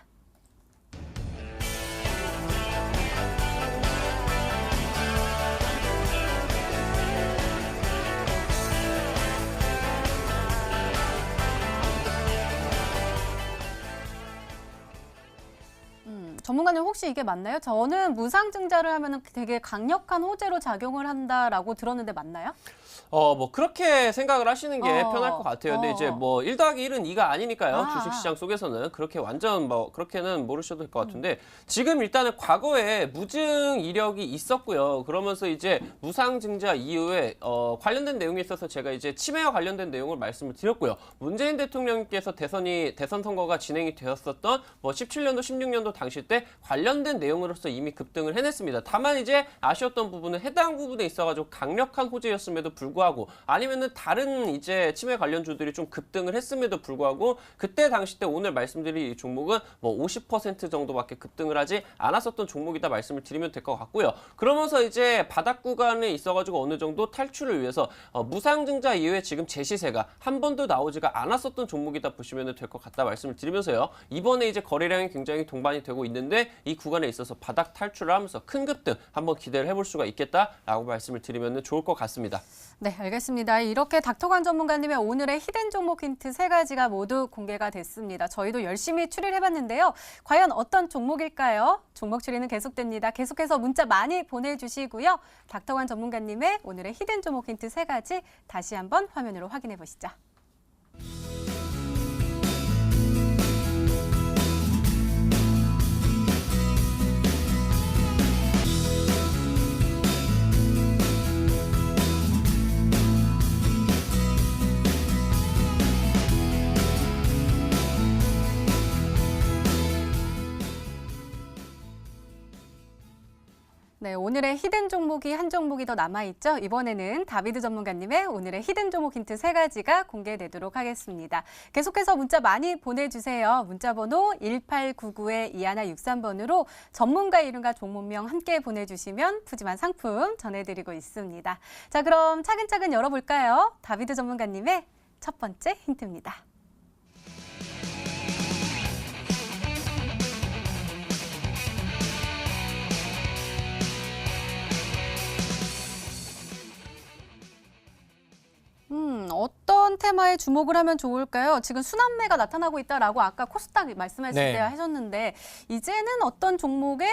전문가님 혹시 이게 맞나요? 저는 무상증자를 하면 되게 강력한 호재로 작용을 한다라고 들었는데 맞나요? 뭐 그렇게 생각을 하시는 게 편할 것 같아요. 근데 이제 뭐 1 더하기 1은 2가 아니니까요. 주식시장 속에서는 그렇게 완전 뭐 그렇게는 모르셔도 될 것 같은데 지금 일단은 과거에 무증 이력이 있었고요. 그러면서 이제 무상증자 이후에 관련된 내용에 있어서 제가 이제 치매와 관련된 내용을 말씀을 드렸고요. 문재인 대통령께서 대선 선거가 진행이 되었었던 뭐 17년도, 16년도 당시 때 관련된 내용으로서 이미 급등을 해냈습니다. 다만 이제 아쉬웠던 부분은 해당 부분에 있어가지고 강력한 호재였음에도 불구하고 아니면은 다른 이제 치매 관련주들이 좀 급등을 했음에도 불구하고 그때 당시 때 오늘 말씀드릴 이 종목은 뭐 50% 정도밖에 급등을 하지 않았었던 종목이다 말씀을 드리면 될 것 같고요. 그러면서 이제 바닥 구간에 있어가지고 어느 정도 탈출을 위해서 무상증자 이후에 지금 제시세가 한 번도 나오지가 않았었던 종목이다 보시면 될 것 같다 말씀을 드리면서요. 이번에 이제 거래량이 굉장히 동반이 되고 있는 있는데 이 구간에 있어서 바닥 탈출을 하면서 큰 급등 한번 기대를 해볼 수가 있겠다라고 말씀을 드리면 좋을 것 같습니다. 네, 알겠습니다. 이렇게 닥터관 전문가님의 오늘의 히든 종목 힌트 3가지가 모두 공개가 됐습니다. 저희도 열심히 추리를 해봤는데요. 과연 어떤 종목일까요? 종목 추리는 계속됩니다. 계속해서 문자 많이 보내주시고요. 닥터관 전문가님의 오늘의 히든 종목 힌트 3가지 다시 한번 화면으로 확인해 보시죠. 네, 오늘의 히든 종목이 한 종목이 더 남아있죠. 이번에는 다비드 전문가님의 오늘의 히든 종목 힌트 3가지가 공개되도록 하겠습니다. 계속해서 문자 많이 보내주세요. 문자번호 1899-2163번으로 전문가 이름과 종목명 함께 보내주시면 푸짐한 상품 전해드리고 있습니다. 자, 그럼 차근차근 열어볼까요? 다비드 전문가님의 첫 번째 힌트입니다. 어떤 테마에 주목을 하면 좋을까요? 지금 순환매가 나타나고 있다라고 아까 코스닥 말씀하실 네. 때 하셨는데 이제는 어떤 종목에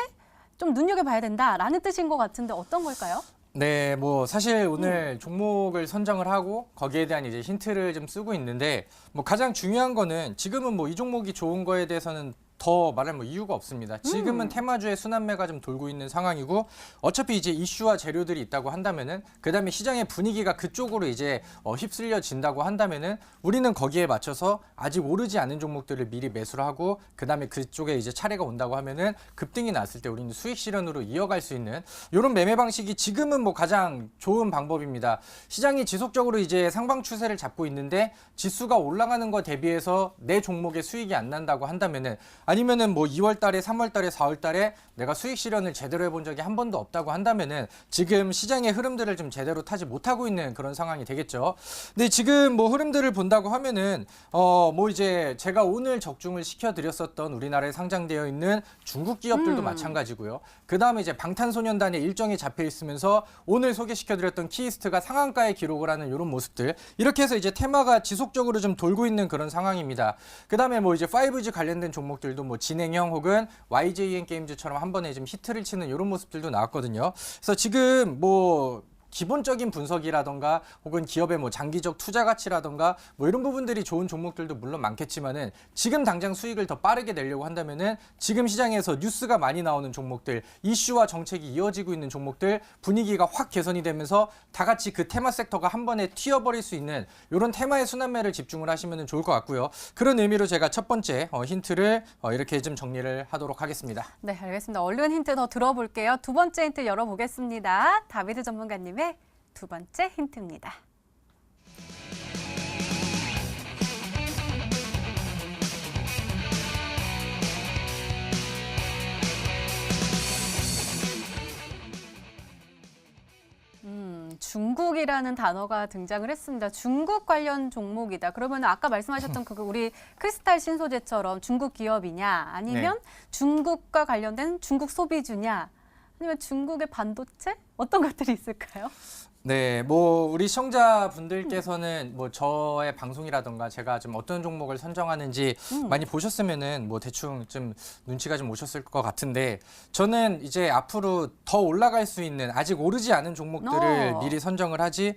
좀 눈여겨봐야 된다라는 뜻인 것 같은데 어떤 걸까요? 네, 뭐 사실 오늘 종목을 선정을 하고 거기에 대한 이제 힌트를 좀 쓰고 있는데 뭐 가장 중요한 거는 지금은 뭐 이 종목이 좋은 거에 대해서는 더 말할 뭐 이유가 없습니다. 지금은 테마주의 순환매가 좀 돌고 있는 상황이고 어차피 이제 이슈와 재료들이 있다고 한다면은 그다음에 시장의 분위기가 그쪽으로 이제 휩쓸려진다고 한다면은 우리는 거기에 맞춰서 아직 오르지 않은 종목들을 미리 매수를 하고 그다음에 그쪽에 이제 차례가 온다고 하면은 급등이 났을 때 우리는 수익 실현으로 이어갈 수 있는 이런 매매 방식이 지금은 뭐 가장 좋은 방법입니다. 시장이 지속적으로 이제 상방 추세를 잡고 있는데 지수가 올라가는 거 대비해서 내 종목의 수익이 안 난다고 한다면은 아니면은 뭐 2월 달에, 3월 달에, 4월 달에 내가 수익 실현을 제대로 해본 적이 한 번도 없다고 한다면은 지금 시장의 흐름들을 좀 제대로 타지 못하고 있는 그런 상황이 되겠죠. 근데 지금 뭐 흐름들을 본다고 하면은 뭐 이제 제가 오늘 적중을 시켜드렸었던 우리나라에 상장되어 있는 중국 기업들도 마찬가지고요. 그 다음에 이제 방탄소년단의 일정이 잡혀 있으면서 오늘 소개시켜드렸던 키이스트가 상한가에 기록을 하는 이런 모습들 이렇게 해서 이제 테마가 지속적으로 좀 돌고 있는 그런 상황입니다. 그 다음에 뭐 이제 5G 관련된 종목들도 뭐 진행형 혹은 YJN 게임즈처럼 한 번에 좀 히트를 치는 이런 모습들도 나왔거든요. 그래서 지금 뭐 기본적인 분석이라던가 혹은 기업의 뭐 장기적 투자 가치라던가 뭐 이런 부분들이 좋은 종목들도 물론 많겠지만은 지금 당장 수익을 더 빠르게 내려고 한다면은 지금 시장에서 뉴스가 많이 나오는 종목들, 이슈와 정책이 이어지고 있는 종목들 분위기가 확 개선이 되면서 다 같이 그 테마 섹터가 한 번에 튀어버릴 수 있는 이런 테마의 순환매를 집중을 하시면 좋을 것 같고요. 그런 의미로 제가 첫 번째 힌트를 이렇게 좀 정리를 하도록 하겠습니다. 네, 알겠습니다. 얼른 힌트 더 들어볼게요. 두 번째 힌트 열어보겠습니다. 다비드 전문가님의 두 번째 힌트입니다. 중국이라는 단어가 등장을 했습니다. 중국 관련 종목이다. 그러면 아까 말씀하셨던 그 우리 크리스탈 신소재처럼 중국 기업이냐 아니면 중국과 관련된 중국 소비주냐 아니면 중국의 반도체? 어떤 것들이 있을까요? 네, 뭐 우리 시청자분들께서는 뭐 저의 방송이라던가 제가 좀 어떤 종목을 선정하는지 많이 보셨으면은 뭐 대충 좀 눈치가 좀 오셨을 것 같은데 저는 이제 앞으로 더 올라갈 수 있는 아직 오르지 않은 종목들을 미리 선정을 하지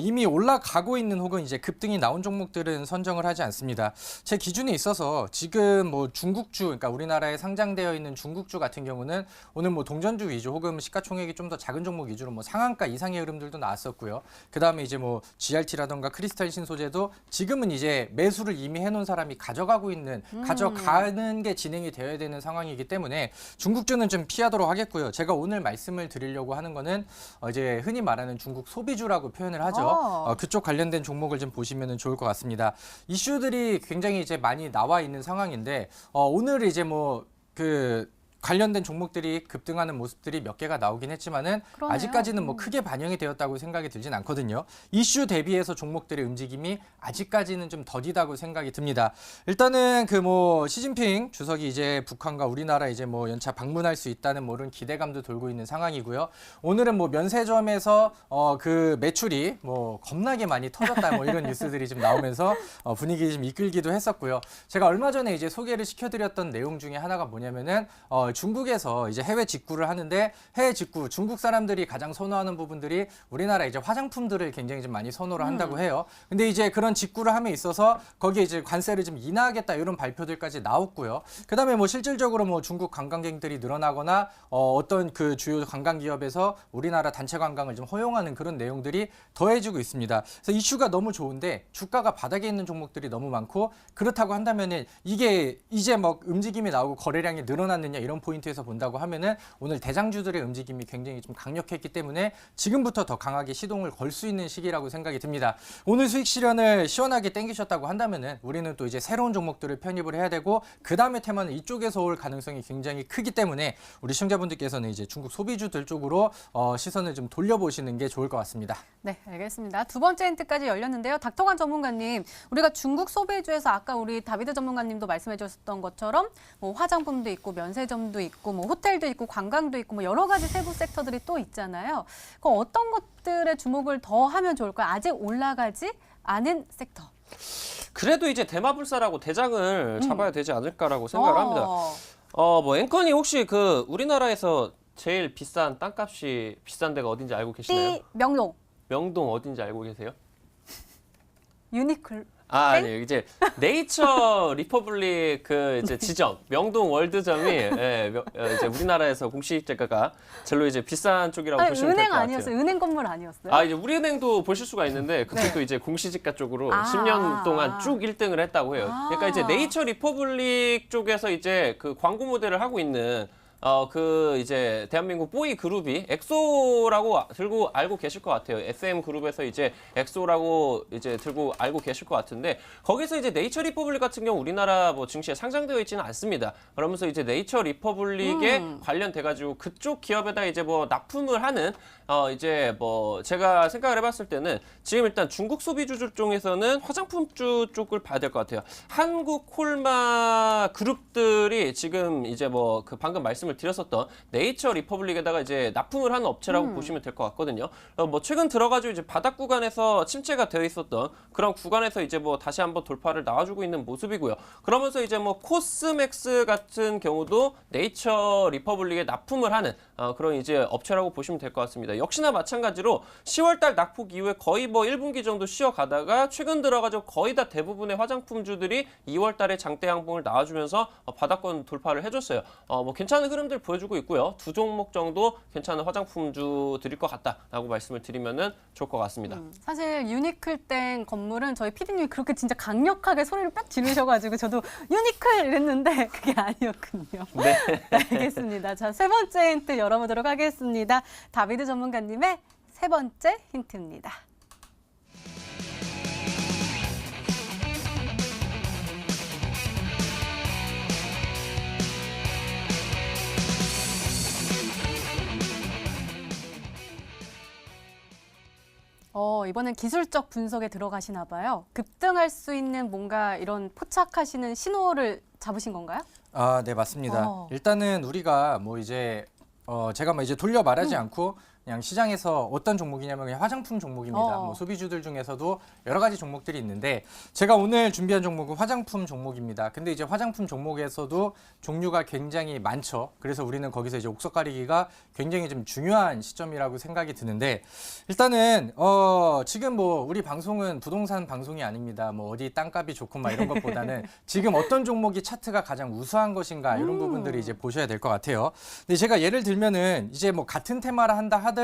이미 올라가고 있는 혹은 이제 급등이 나온 종목들은 선정을 하지 않습니다. 제 기준에 있어서 지금 뭐 중국주, 그러니까 우리나라에 상장되어 있는 중국주 같은 경우는 오늘 뭐 동전주 위주 혹은 시가총액이 좀 더 작은 종목 위주로 뭐 상한가 이상의 흐름들도 나왔었고요. 그 다음에 이제 뭐 GRT라던가 크리스탈 신소재도 지금은 이제 매수를 이미 해놓은 사람이 가져가고 있는, 가져가는 게 진행이 되어야 되는 상황이기 때문에 중국주는 좀 피하도록 하겠고요. 제가 오늘 말씀을 드리려고 하는 거는 이제 흔히 말하는 중국 소비주라고 표현을 하죠. 그쪽 관련된 종목을 좀 보시면 좋을 것 같습니다. 이슈들이 굉장히 이제 많이 나와 있는 상황인데 오늘 이제 뭐 관련된 종목들이 급등하는 모습들이 몇 개가 나오긴 했지만은 그러네요. 아직까지는 뭐 크게 반영이 되었다고 생각이 들진 않거든요. 이슈 대비해서 종목들의 움직임이 아직까지는 좀 더디다고 생각이 듭니다. 일단은 그 뭐 시진핑 주석이 이제 북한과 우리나라 이제 뭐 연차 방문할 수 있다는 뭐 이런 기대감도 돌고 있는 상황이고요. 오늘은 뭐 면세점에서 그 매출이 뭐 겁나게 많이 터졌다 뭐 이런 뉴스들이 좀 나오면서 분위기 좀 이끌기도 했었고요. 제가 얼마 전에 이제 소개를 시켜드렸던 내용 중에 하나가 뭐냐면은 중국에서 이제 해외 직구를 하는데 해외 직구 중국 사람들이 가장 선호하는 부분들이 우리나라 이제 화장품들을 굉장히 좀 많이 선호를 한다고 해요. 근데 이제 그런 직구를 함에 있어서 거기에 이제 관세를 좀 인하하겠다 이런 발표들까지 나왔고요. 그다음에 뭐 실질적으로 뭐 중국 관광객들이 늘어나거나 어떤 그 주요 관광 기업에서 우리나라 단체 관광을 좀 허용하는 그런 내용들이 더해지고 있습니다. 그래서 이슈가 너무 좋은데 주가가 바닥에 있는 종목들이 너무 많고 그렇다고 한다면은 이게 이제 뭐 움직임이 나오고 거래량이 늘어났느냐 이런 포인트에서 본다고 하면은 오늘 대장주들의 움직임이 굉장히 좀 강력했기 때문에 지금부터 더 강하게 시동을 걸 수 있는 시기라고 생각이 듭니다. 오늘 수익 실현을 시원하게 땡기셨다고 한다면은 우리는 또 이제 새로운 종목들을 편입을 해야 되고 그 다음에 테마는 이쪽에서 올 가능성이 굉장히 크기 때문에 우리 시청자분들께서는 이제 중국 소비주들 쪽으로 시선을 좀 돌려보시는 게 좋을 것 같습니다. 네, 알겠습니다. 두 번째 힌트까지 열렸는데요. 닥터관 전문가님, 우리가 중국 소비주에서 아까 우리 다비드 전문가님도 말씀해 주셨던 것처럼 뭐 화장품도 있고 면세점도 있고 뭐 호텔도 있고 관광도 있고 뭐 여러 가지 세부 섹터들이 또 있잖아요. 그럼 어떤 것들에 주목을 더 하면 좋을까요? 아직 올라가지 않은 섹터. 그래도 이제 대마불사라고 대장을 잡아야 되지 않을까라고 생각을 합니다. 뭐 앵커니 혹시 그 우리나라에서 제일 비싼 땅값이 비싼 데가 어딘지 알고 계시나요? 명동, 명동 어딘지 알고 계세요? 유니클. 아니요. 이제 네이처 리퍼블릭 그 이제 지점 명동 월드점이 이제 우리나라에서 공식 재가가 제일로 이제 비싼 쪽이라고 아니, 보시면 될 은행 것 같아요. 아니었어요? 은행 건물 아니었어요? 아, 이제 우리은행도 보실 수가 있는데 그쪽도 이제 공시지가 쪽으로 10년 동안 쭉 1등을 했다고 해요. 그러니까 이제 네이처 리퍼블릭 쪽에서 이제 그 광고 모델을 하고 있는 그 이제 대한민국 뽀이 그룹이 엑소라고 들고 알고 계실 것 같아요. SM 그룹에서 이제 엑소라고 이제 들고 알고 계실 것 같은데 거기서 이제 네이처 리퍼블릭 같은 경우 우리나라 뭐 증시에 상장되어 있지는 않습니다. 그러면서 이제 네이처 리퍼블릭에 관련돼 가지고 그쪽 기업에다 이제 뭐 납품을 하는 이제 뭐 제가 생각을 해봤을 때는 지금 일단 중국 소비주들 중에서는 화장품주 쪽을 봐야 될 것 같아요. 한국 콜마 그룹들이 지금 이제 뭐 그 방금 말씀을 드렸었던 네이처 리퍼블릭에다가 이제 납품을 하는 업체라고 보시면 될 것 같거든요. 뭐 최근 들어가지고 이제 바닥 구간에서 침체가 되어 있었던 그런 구간에서 이제 뭐 다시 한번 돌파를 나와주고 있는 모습이고요. 그러면서 이제 뭐 코스맥스 같은 경우도 네이처 리퍼블릭에 납품을 하는 그런 이제 업체라고 보시면 될 것 같습니다. 역시나 마찬가지로 10월달 낙폭 이후에 거의 뭐 1분기 정도 쉬어가다가 최근 들어가지고 거의 다 대부분의 화장품주들이 2월달에 장대 양봉을 나와주면서 바닥권 돌파를 해줬어요. 뭐 괜찮은 흐름들 보여주고 있고요. 두 종목 정도 괜찮은 화장품주들일 것 같다라고 말씀을 드리면은 좋을 것 같습니다. 사실 유니클땡 건물은 저희 PD님이 그렇게 진짜 강력하게 소리를 빽 지르셔가지고 저도 유니클 이랬는데 그게 아니었군요. 네. 알겠습니다. 자, 세 번째 힌트 열어보도록 하겠습니다. 다비드 전문가님의 세 번째 힌트입니다. 이번엔 기술적 분석에 들어가시나 봐요. 급등할 수 있는 뭔가 이런 포착하시는 신호를 잡으신 건가요? 아, 네, 맞습니다. 일단은 우리가 뭐 이제 제가 뭐 이제 돌려 말하지 않고 그냥 시장에서 어떤 종목이냐면 그냥 화장품 종목입니다. 뭐 소비주들 중에서도 여러 가지 종목들이 있는데 제가 오늘 준비한 종목은 화장품 종목입니다. 근데 이제 화장품 종목에서도 종류가 굉장히 많죠. 그래서 우리는 거기서 이제 옥석 가리기가 굉장히 좀 중요한 시점이라고 생각이 드는데 일단은 지금 뭐 우리 방송은 부동산 방송이 아닙니다. 뭐 어디 땅값이 좋고 막 이런 것보다는 지금 어떤 종목이 차트가 가장 우수한 것인가 이런 부분들이 이제 보셔야 될 것 같아요. 근데 제가 예를 들면은 이제 뭐 같은 테마라 한다 하들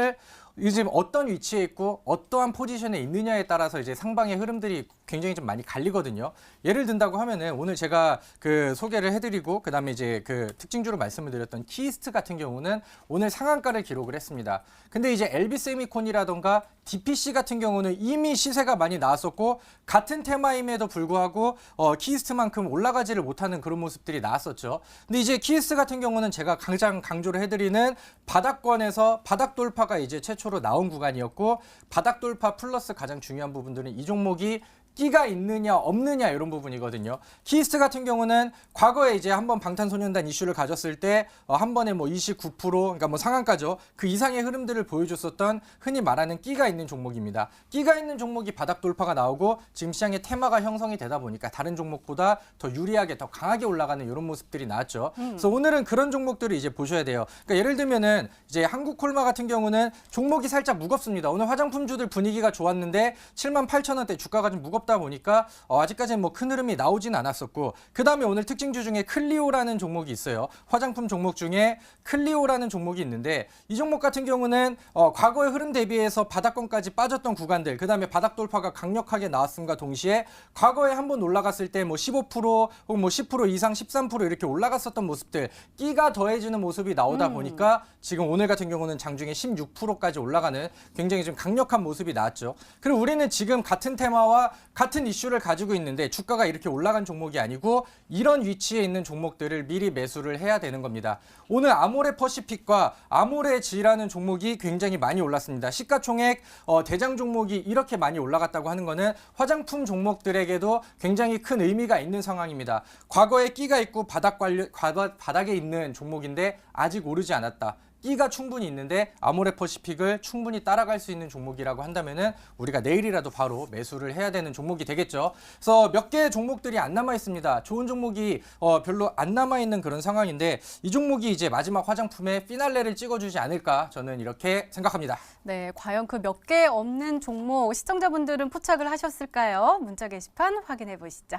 요즘 어떤 위치에 있고 어떠한 포지션에 있느냐에 따라서 이제 상방의 흐름들이 굉장히 좀 많이 갈리거든요. 예를 든다고 하면은 오늘 제가 그 소개를 해드리고 그다음에 이제 그 특징주로 말씀을 드렸던 키이스트 같은 경우는 오늘 상한가를 기록을 했습니다. 근데 이제 LB세미콘이라던가 DPC 같은 경우는 이미 시세가 많이 나왔었고 같은 테마임에도 불구하고 키이스트만큼 올라가지를 못하는 그런 모습들이 나왔었죠. 근데 이제 키이스트 같은 경우는 제가 가장 강조를 해드리는 바닥권에서 바닥 돌파가 이제 최초로 나온 구간이었고 바닥 돌파 플러스 가장 중요한 부분들은 이 종목이 끼가 있느냐 없느냐 이런 부분이거든요. 키이스트 같은 경우는 과거에 이제 한번 방탄소년단 이슈를 가졌을 때 한 번에 뭐 29% 그러니까 뭐 상한가죠. 그 이상의 흐름들을 보여줬었던 흔히 말하는 끼가 있는 종목입니다. 끼가 있는 종목이 바닥 돌파가 나오고 지금 시장의 테마가 형성이 되다 보니까 다른 종목보다 더 유리하게 더 강하게 올라가는 이런 모습들이 나왔죠. 그래서 오늘은 그런 종목들을 이제 보셔야 돼요. 그러니까 예를 들면은 이제 한국콜마 같은 경우는 종목이 살짝 무겁습니다. 오늘 화장품주들 분위기가 좋았는데 78,000원대 주가가 좀 무겁다 보니까 아직까지는 뭐 큰 흐름이 나오진 않았었고 그 다음에 오늘 특징주 중에 클리오라는 종목이 있어요. 화장품 종목 중에 클리오라는 종목이 있는데 이 종목 같은 경우는 과거의 흐름 대비해서 바닥권까지 빠졌던 구간들 그 다음에 바닥 돌파가 강력하게 나왔음과 동시에 과거에 한번 올라갔을 때 뭐 15% 혹은 뭐 10% 이상 13% 이렇게 올라갔었던 모습들 끼가 더해지는 모습이 나오다 보니까 지금 오늘 같은 경우는 장중에 16%까지 올라가는 굉장히 좀 강력한 모습이 나왔죠. 그리고 우리는 지금 같은 테마와 같은 이슈를 가지고 있는데 주가가 이렇게 올라간 종목이 아니고 이런 위치에 있는 종목들을 미리 매수를 해야 되는 겁니다. 오늘 아모레 퍼시픽과 아모레 G라는 종목이 굉장히 많이 올랐습니다. 시가총액 대장 종목이 이렇게 많이 올라갔다고 하는 거는 화장품 종목들에게도 굉장히 큰 의미가 있는 상황입니다. 과거에 끼가 있고 바닥에 있는 종목인데 아직 오르지 않았다. 끼가 충분히 있는데 아모레 퍼시픽을 충분히 따라갈 수 있는 종목이라고 한다면은 우리가 내일이라도 바로 매수를 해야 되는 종목이 되겠죠. 그래서 몇 개의 종목들이 안 남아 있습니다. 좋은 종목이 별로 안 남아 있는 그런 상황인데 이 종목이 이제 마지막 화장품의 피날레를 찍어주지 않을까 저는 이렇게 생각합니다. 네, 과연 그 몇 개 없는 종목 시청자분들은 포착을 하셨을까요? 문자 게시판 확인해 보시죠.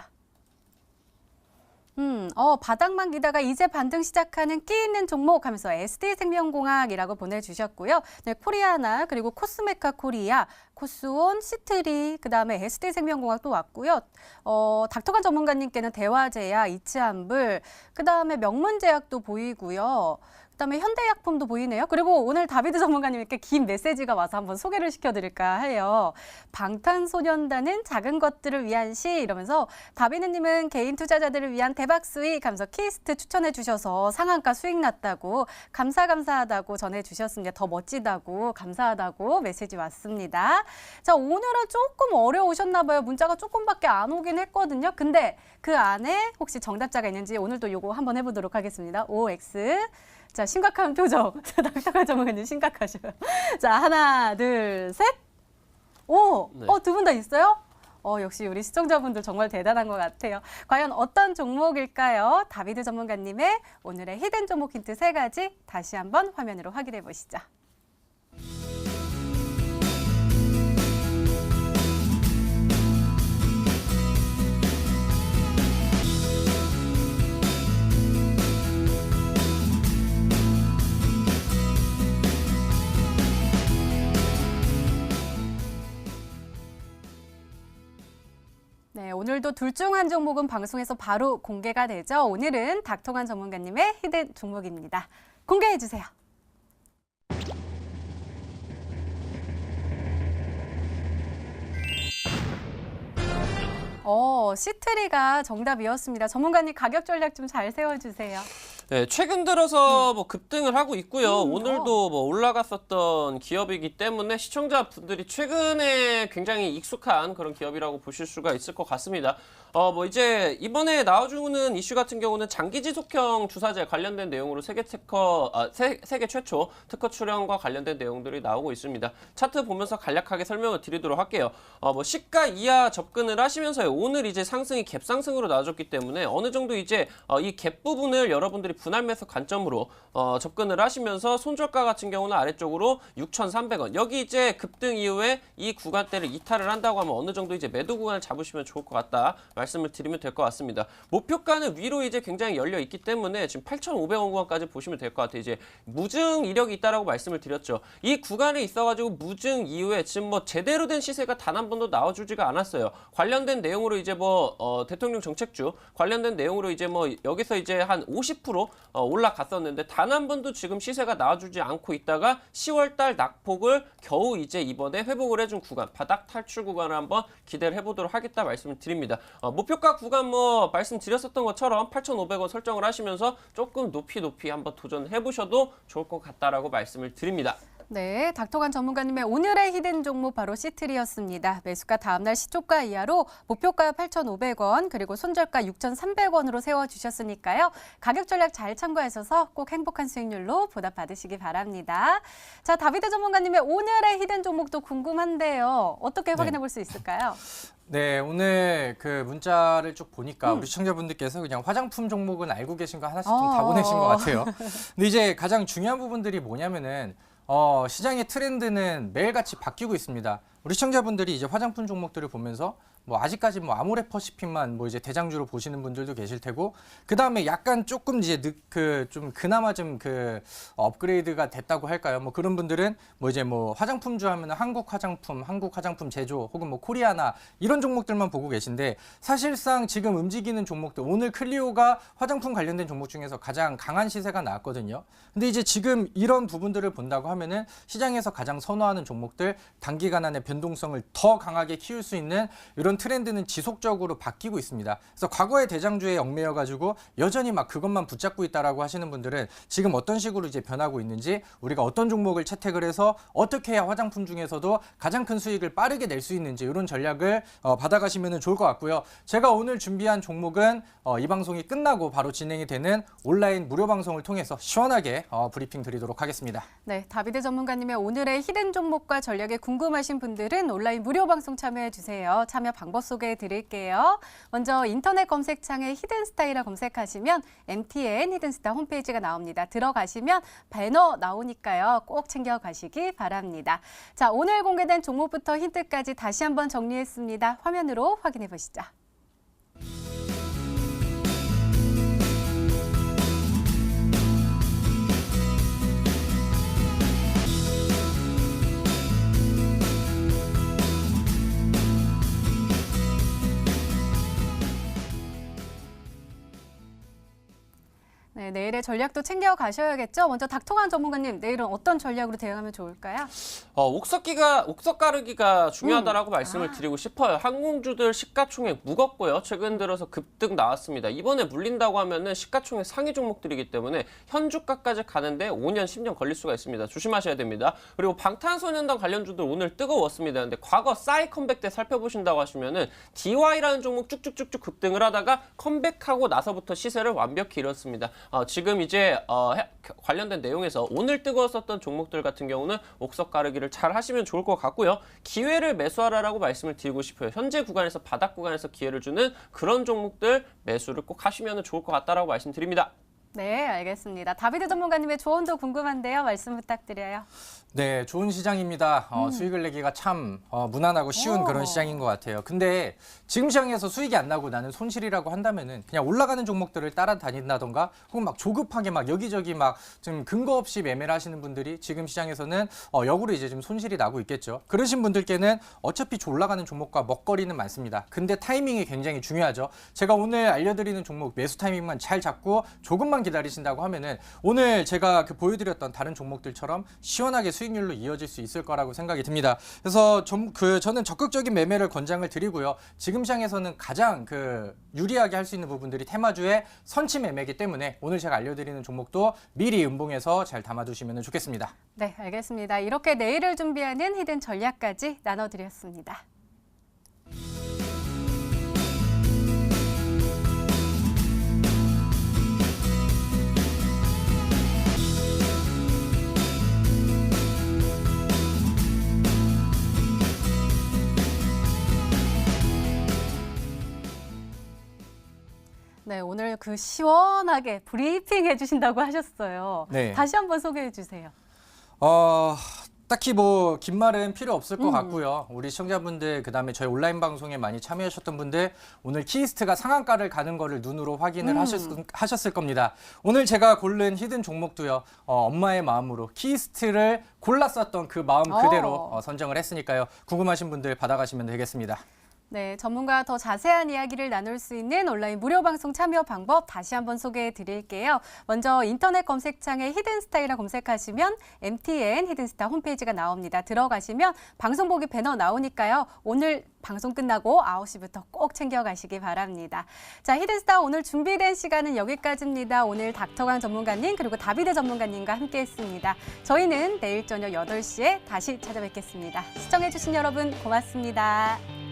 바닥만 기다가 이제 반등 시작하는 끼 있는 종목 하면서 SD생명공학이라고 보내주셨고요. 네, 코리아나 그리고 코스메카 코리아, 코스온, 시트리, 그다음에 SD생명공학도 왔고요. 닥터간 전문가님께는 대화제약, 이츠한불, 그다음에 명문제약도 보이고요. 그다음에 현대약품도 보이네요. 그리고 오늘 다비드 전문가님께 긴 메시지가 와서 한번 소개를 시켜드릴까 해요. 방탄소년단은 작은 것들을 위한 시 이러면서 다비드님은 개인 투자자들을 위한 대박 수익 하면서 키이스트 추천해 주셔서 상한가 수익 났다고 감사하다고 전해주셨습니다. 더 멋지다고 감사하다고 메시지 왔습니다. 자, 오늘은 조금 어려우셨나 봐요. 문자가 조금밖에 안 오긴 했거든요. 근데 그 안에 혹시 정답자가 있는지 오늘도 요거 한번 해보도록 하겠습니다. OX 자, 심각한 표정. 닥터간 전문가님 심각하셔요. 자, 하나, 둘, 셋. 오, 네. 두 분 다 있어요? 역시 우리 시청자분들 정말 대단한 것 같아요. 과연 어떤 종목일까요? 다비드 전문가님의 오늘의 히든 종목 힌트 3가지 다시 한번 화면으로 확인해 보시죠. 네, 오늘도 둘 중 한 종목은 방송에서 바로 공개가 되죠. 오늘은 닥터간 전문가님의 히든 종목입니다. 공개해 주세요. 시트리가 정답이었습니다. 전문가님 가격 전략 좀 잘 세워주세요. 네, 최근 들어서 뭐 급등을 하고 있고요. 오늘도 뭐 올라갔었던 기업이기 때문에 시청자분들이 최근에 굉장히 익숙한 그런 기업이라고 보실 수가 있을 것 같습니다. 뭐 이제 이번에 나와주는 이슈 같은 경우는 장기 지속형 주사제 관련된 내용으로 세계 최초 특허 출원과 관련된 내용들이 나오고 있습니다. 차트 보면서 간략하게 설명을 드리도록 할게요. 뭐 시가 이하 접근을 하시면서요. 오늘 이제 상승이 갭 상승으로 나와줬기 때문에 어느 정도 이제 이 갭 부분을 여러분들이 분할 매수 관점으로 접근을 하시면서 손절가 같은 경우는 아래쪽으로 6,300원. 여기 이제 급등 이후에 이 구간대를 이탈을 한다고 하면 어느 정도 이제 매도 구간을 잡으시면 좋을 것 같다 말씀을 드리면 될 것 같습니다. 목표가는 위로 이제 굉장히 열려 있기 때문에 지금 8,500원 구간까지 보시면 될 것 같아요. 이제 무증 이력이 있다라고 말씀을 드렸죠. 이 구간에 있어가지고 무증 이후에 지금 뭐 제대로 된 시세가 단 한 번도 나와주지가 않았어요. 관련된 내용으로 이제 대통령 정책주 관련된 내용으로 이제 여기서 이제 한 50% 올라갔었는데 단 한 번도 지금 시세가 나와주지 않고 있다가 10월달 낙폭을 겨우 이제 이번에 회복을 해준 구간, 바닥 탈출 구간을 한번 기대를 해보도록 하겠다 말씀을 드립니다. 목표가 구간 말씀드렸었던 것처럼 8,500원 설정을 하시면서 조금 높이 한번 도전해보셔도 좋을 것 같다라고 말씀을 드립니다. 네, 닥터관 전문가님의 오늘의 히든 종목 바로 시트리였습니다. 매수가 다음날 시초가 이하로 목표가 8,500원 그리고 손절가 6,300원으로 세워주셨으니까요. 가격 전략 잘 참고하셔서 꼭 행복한 수익률로 보답받으시기 바랍니다. 자, 다비드 전문가님의 오늘의 히든 종목도 궁금한데요. 어떻게 확인해 볼 수 있을까요? 네, 오늘 그 문자를 쭉 보니까 우리 시청자분들께서 그냥 화장품 종목은 알고 계신 거 하나씩 좀 다 보내신 것 같아요. 근데 이제 가장 중요한 부분들이 뭐냐면은 시장의 트렌드는 매일같이 바뀌고 있습니다. 우리 시청자분들이 이제 화장품 종목들을 보면서 아직까지 아모레퍼시픽만 이제 대장주로 보시는 분들도 계실 테고, 그 다음에 약간 조금 이제 좀 그나마 좀 업그레이드가 됐다고 할까요? 그런 분들은 화장품주 하면 한국 화장품 제조 혹은 코리아나 이런 종목들만 보고 계신데, 사실상 지금 움직이는 종목들, 오늘 클리오가 화장품 관련된 종목 중에서 가장 강한 시세가 나왔거든요. 근데 이제 지금 이런 부분들을 본다고 하면은 시장에서 가장 선호하는 종목들, 단기간 안에 변동성을 더 강하게 키울 수 있는 이런 트렌드는 지속적으로 바뀌고 있습니다. 그래서 과거의 대장주에 얽매여 가지고 여전히 그것만 붙잡고 있다라고 하시는 분들은 지금 어떤 식으로 이제 변하고 있는지, 우리가 어떤 종목을 채택을 해서 어떻게 해야 화장품 중에서도 가장 큰 수익을 빠르게 낼 수 있는지 이런 전략을 받아가시면 좋을 것 같고요. 제가 오늘 준비한 종목은 이 방송이 끝나고 바로 진행이 되는 온라인 무료 방송을 통해서 시원하게 브리핑 드리도록 하겠습니다. 네, 다비드 전문가님의 오늘의 히든 종목과 전략에 궁금하신 분들은 온라인 무료 방송 참여해 주세요. 참여 방법 소개해 드릴게요. 먼저 인터넷 검색창에 히든스타이라 검색하시면 MTN 히든스타 홈페이지가 나옵니다. 들어가시면 배너 나오니까요. 꼭 챙겨가시기 바랍니다. 자, 오늘 공개된 종목부터 힌트까지 다시 한번 정리했습니다. 화면으로 확인해 보시죠. 네, 내일의 전략도 챙겨가셔야겠죠? 먼저 닥터관 전문가님, 내일은 어떤 전략으로 대응하면 좋을까요? 옥석 가르기가 중요하다라고 말씀을 드리고 싶어요. 항공주들 시가총액 무겁고요. 최근 들어서 급등 나왔습니다. 이번에 물린다고 하면은 시가총액 상위 종목들이기 때문에 현주가까지 가는데 5년, 10년 걸릴 수가 있습니다. 조심하셔야 됩니다. 그리고 방탄소년단 관련주들 오늘 뜨거웠습니다. 근데 과거 싸이 컴백 때 살펴보신다고 하시면은 DY라는 종목 쭉쭉쭉쭉 급등을 하다가 컴백하고 나서부터 시세를 완벽히 잃었습니다. 지금 이제 관련된 내용에서 오늘 뜨거웠었던 종목들 같은 경우는 옥석 가르기를 잘 하시면 좋을 것 같고요. 기회를 매수하라라고 말씀을 드리고 싶어요. 현재 구간에서 바닥 구간에서 기회를 주는 그런 종목들 매수를 꼭 하시면 좋을 것 같다라고 말씀드립니다. 네, 알겠습니다. 다비드 전문가님의 조언도 궁금한데요. 말씀 부탁드려요. 네, 좋은 시장입니다. 수익을 내기가 참 무난하고 쉬운 그런 시장인 것 같아요. 근데 지금 시장에서 수익이 안 나고 나는 손실이라고 한다면은 그냥 올라가는 종목들을 따라다닌다던가 혹은 조급하게 여기저기 좀 근거 없이 매매를 하시는 분들이 지금 시장에서는 역으로 이제 좀 손실이 나고 있겠죠. 그러신 분들께는 어차피 올라가는 종목과 먹거리는 많습니다. 근데 타이밍이 굉장히 중요하죠. 제가 오늘 알려드리는 종목 매수 타이밍만 잘 잡고 조금만 기다리신다고 하면은 오늘 제가 보여드렸던 다른 종목들처럼 시원하게 수익률로 이어질 수 있을 거라고 생각이 듭니다. 그래서 저는 적극적인 매매를 권장을 드리고요. 지금 시장에서는 가장 유리하게 할 수 있는 부분들이 테마주의 선취 매매이기 때문에 오늘 제가 알려드리는 종목도 미리 음봉해서 잘 담아두시면 좋겠습니다. 네, 알겠습니다. 이렇게 내일을 준비하는 히든 전략까지 나눠드렸습니다. 네, 오늘 그 시원하게 브리핑 해주신다고 하셨어요. 네. 다시 한번 소개해 주세요. 딱히 뭐 긴 말은 필요 없을 것 같고요. 우리 시청자분들 그다음에 저희 온라인 방송에 많이 참여하셨던 분들 오늘 키이스트가 상한가를 가는 거를 눈으로 확인을 하셨을 겁니다. 오늘 제가 고른 히든 종목도요. 엄마의 마음으로 키이스트를 골랐었던 그 마음 그대로 선정을 했으니까요. 궁금하신 분들 받아가시면 되겠습니다. 네, 전문가와 더 자세한 이야기를 나눌 수 있는 온라인 무료 방송 참여 방법 다시 한번 소개해 드릴게요. 먼저 인터넷 검색창에 히든스타이라 검색하시면 MTN 히든스타 홈페이지가 나옵니다. 들어가시면 방송 보기 배너 나오니까요. 오늘 방송 끝나고 9시부터 꼭 챙겨가시기 바랍니다. 자, 히든스타 오늘 준비된 시간은 여기까지입니다. 오늘 닥터강 전문가님 그리고 다비드 전문가님과 함께했습니다. 저희는 내일 저녁 8시에 다시 찾아뵙겠습니다. 시청해주신 여러분 고맙습니다.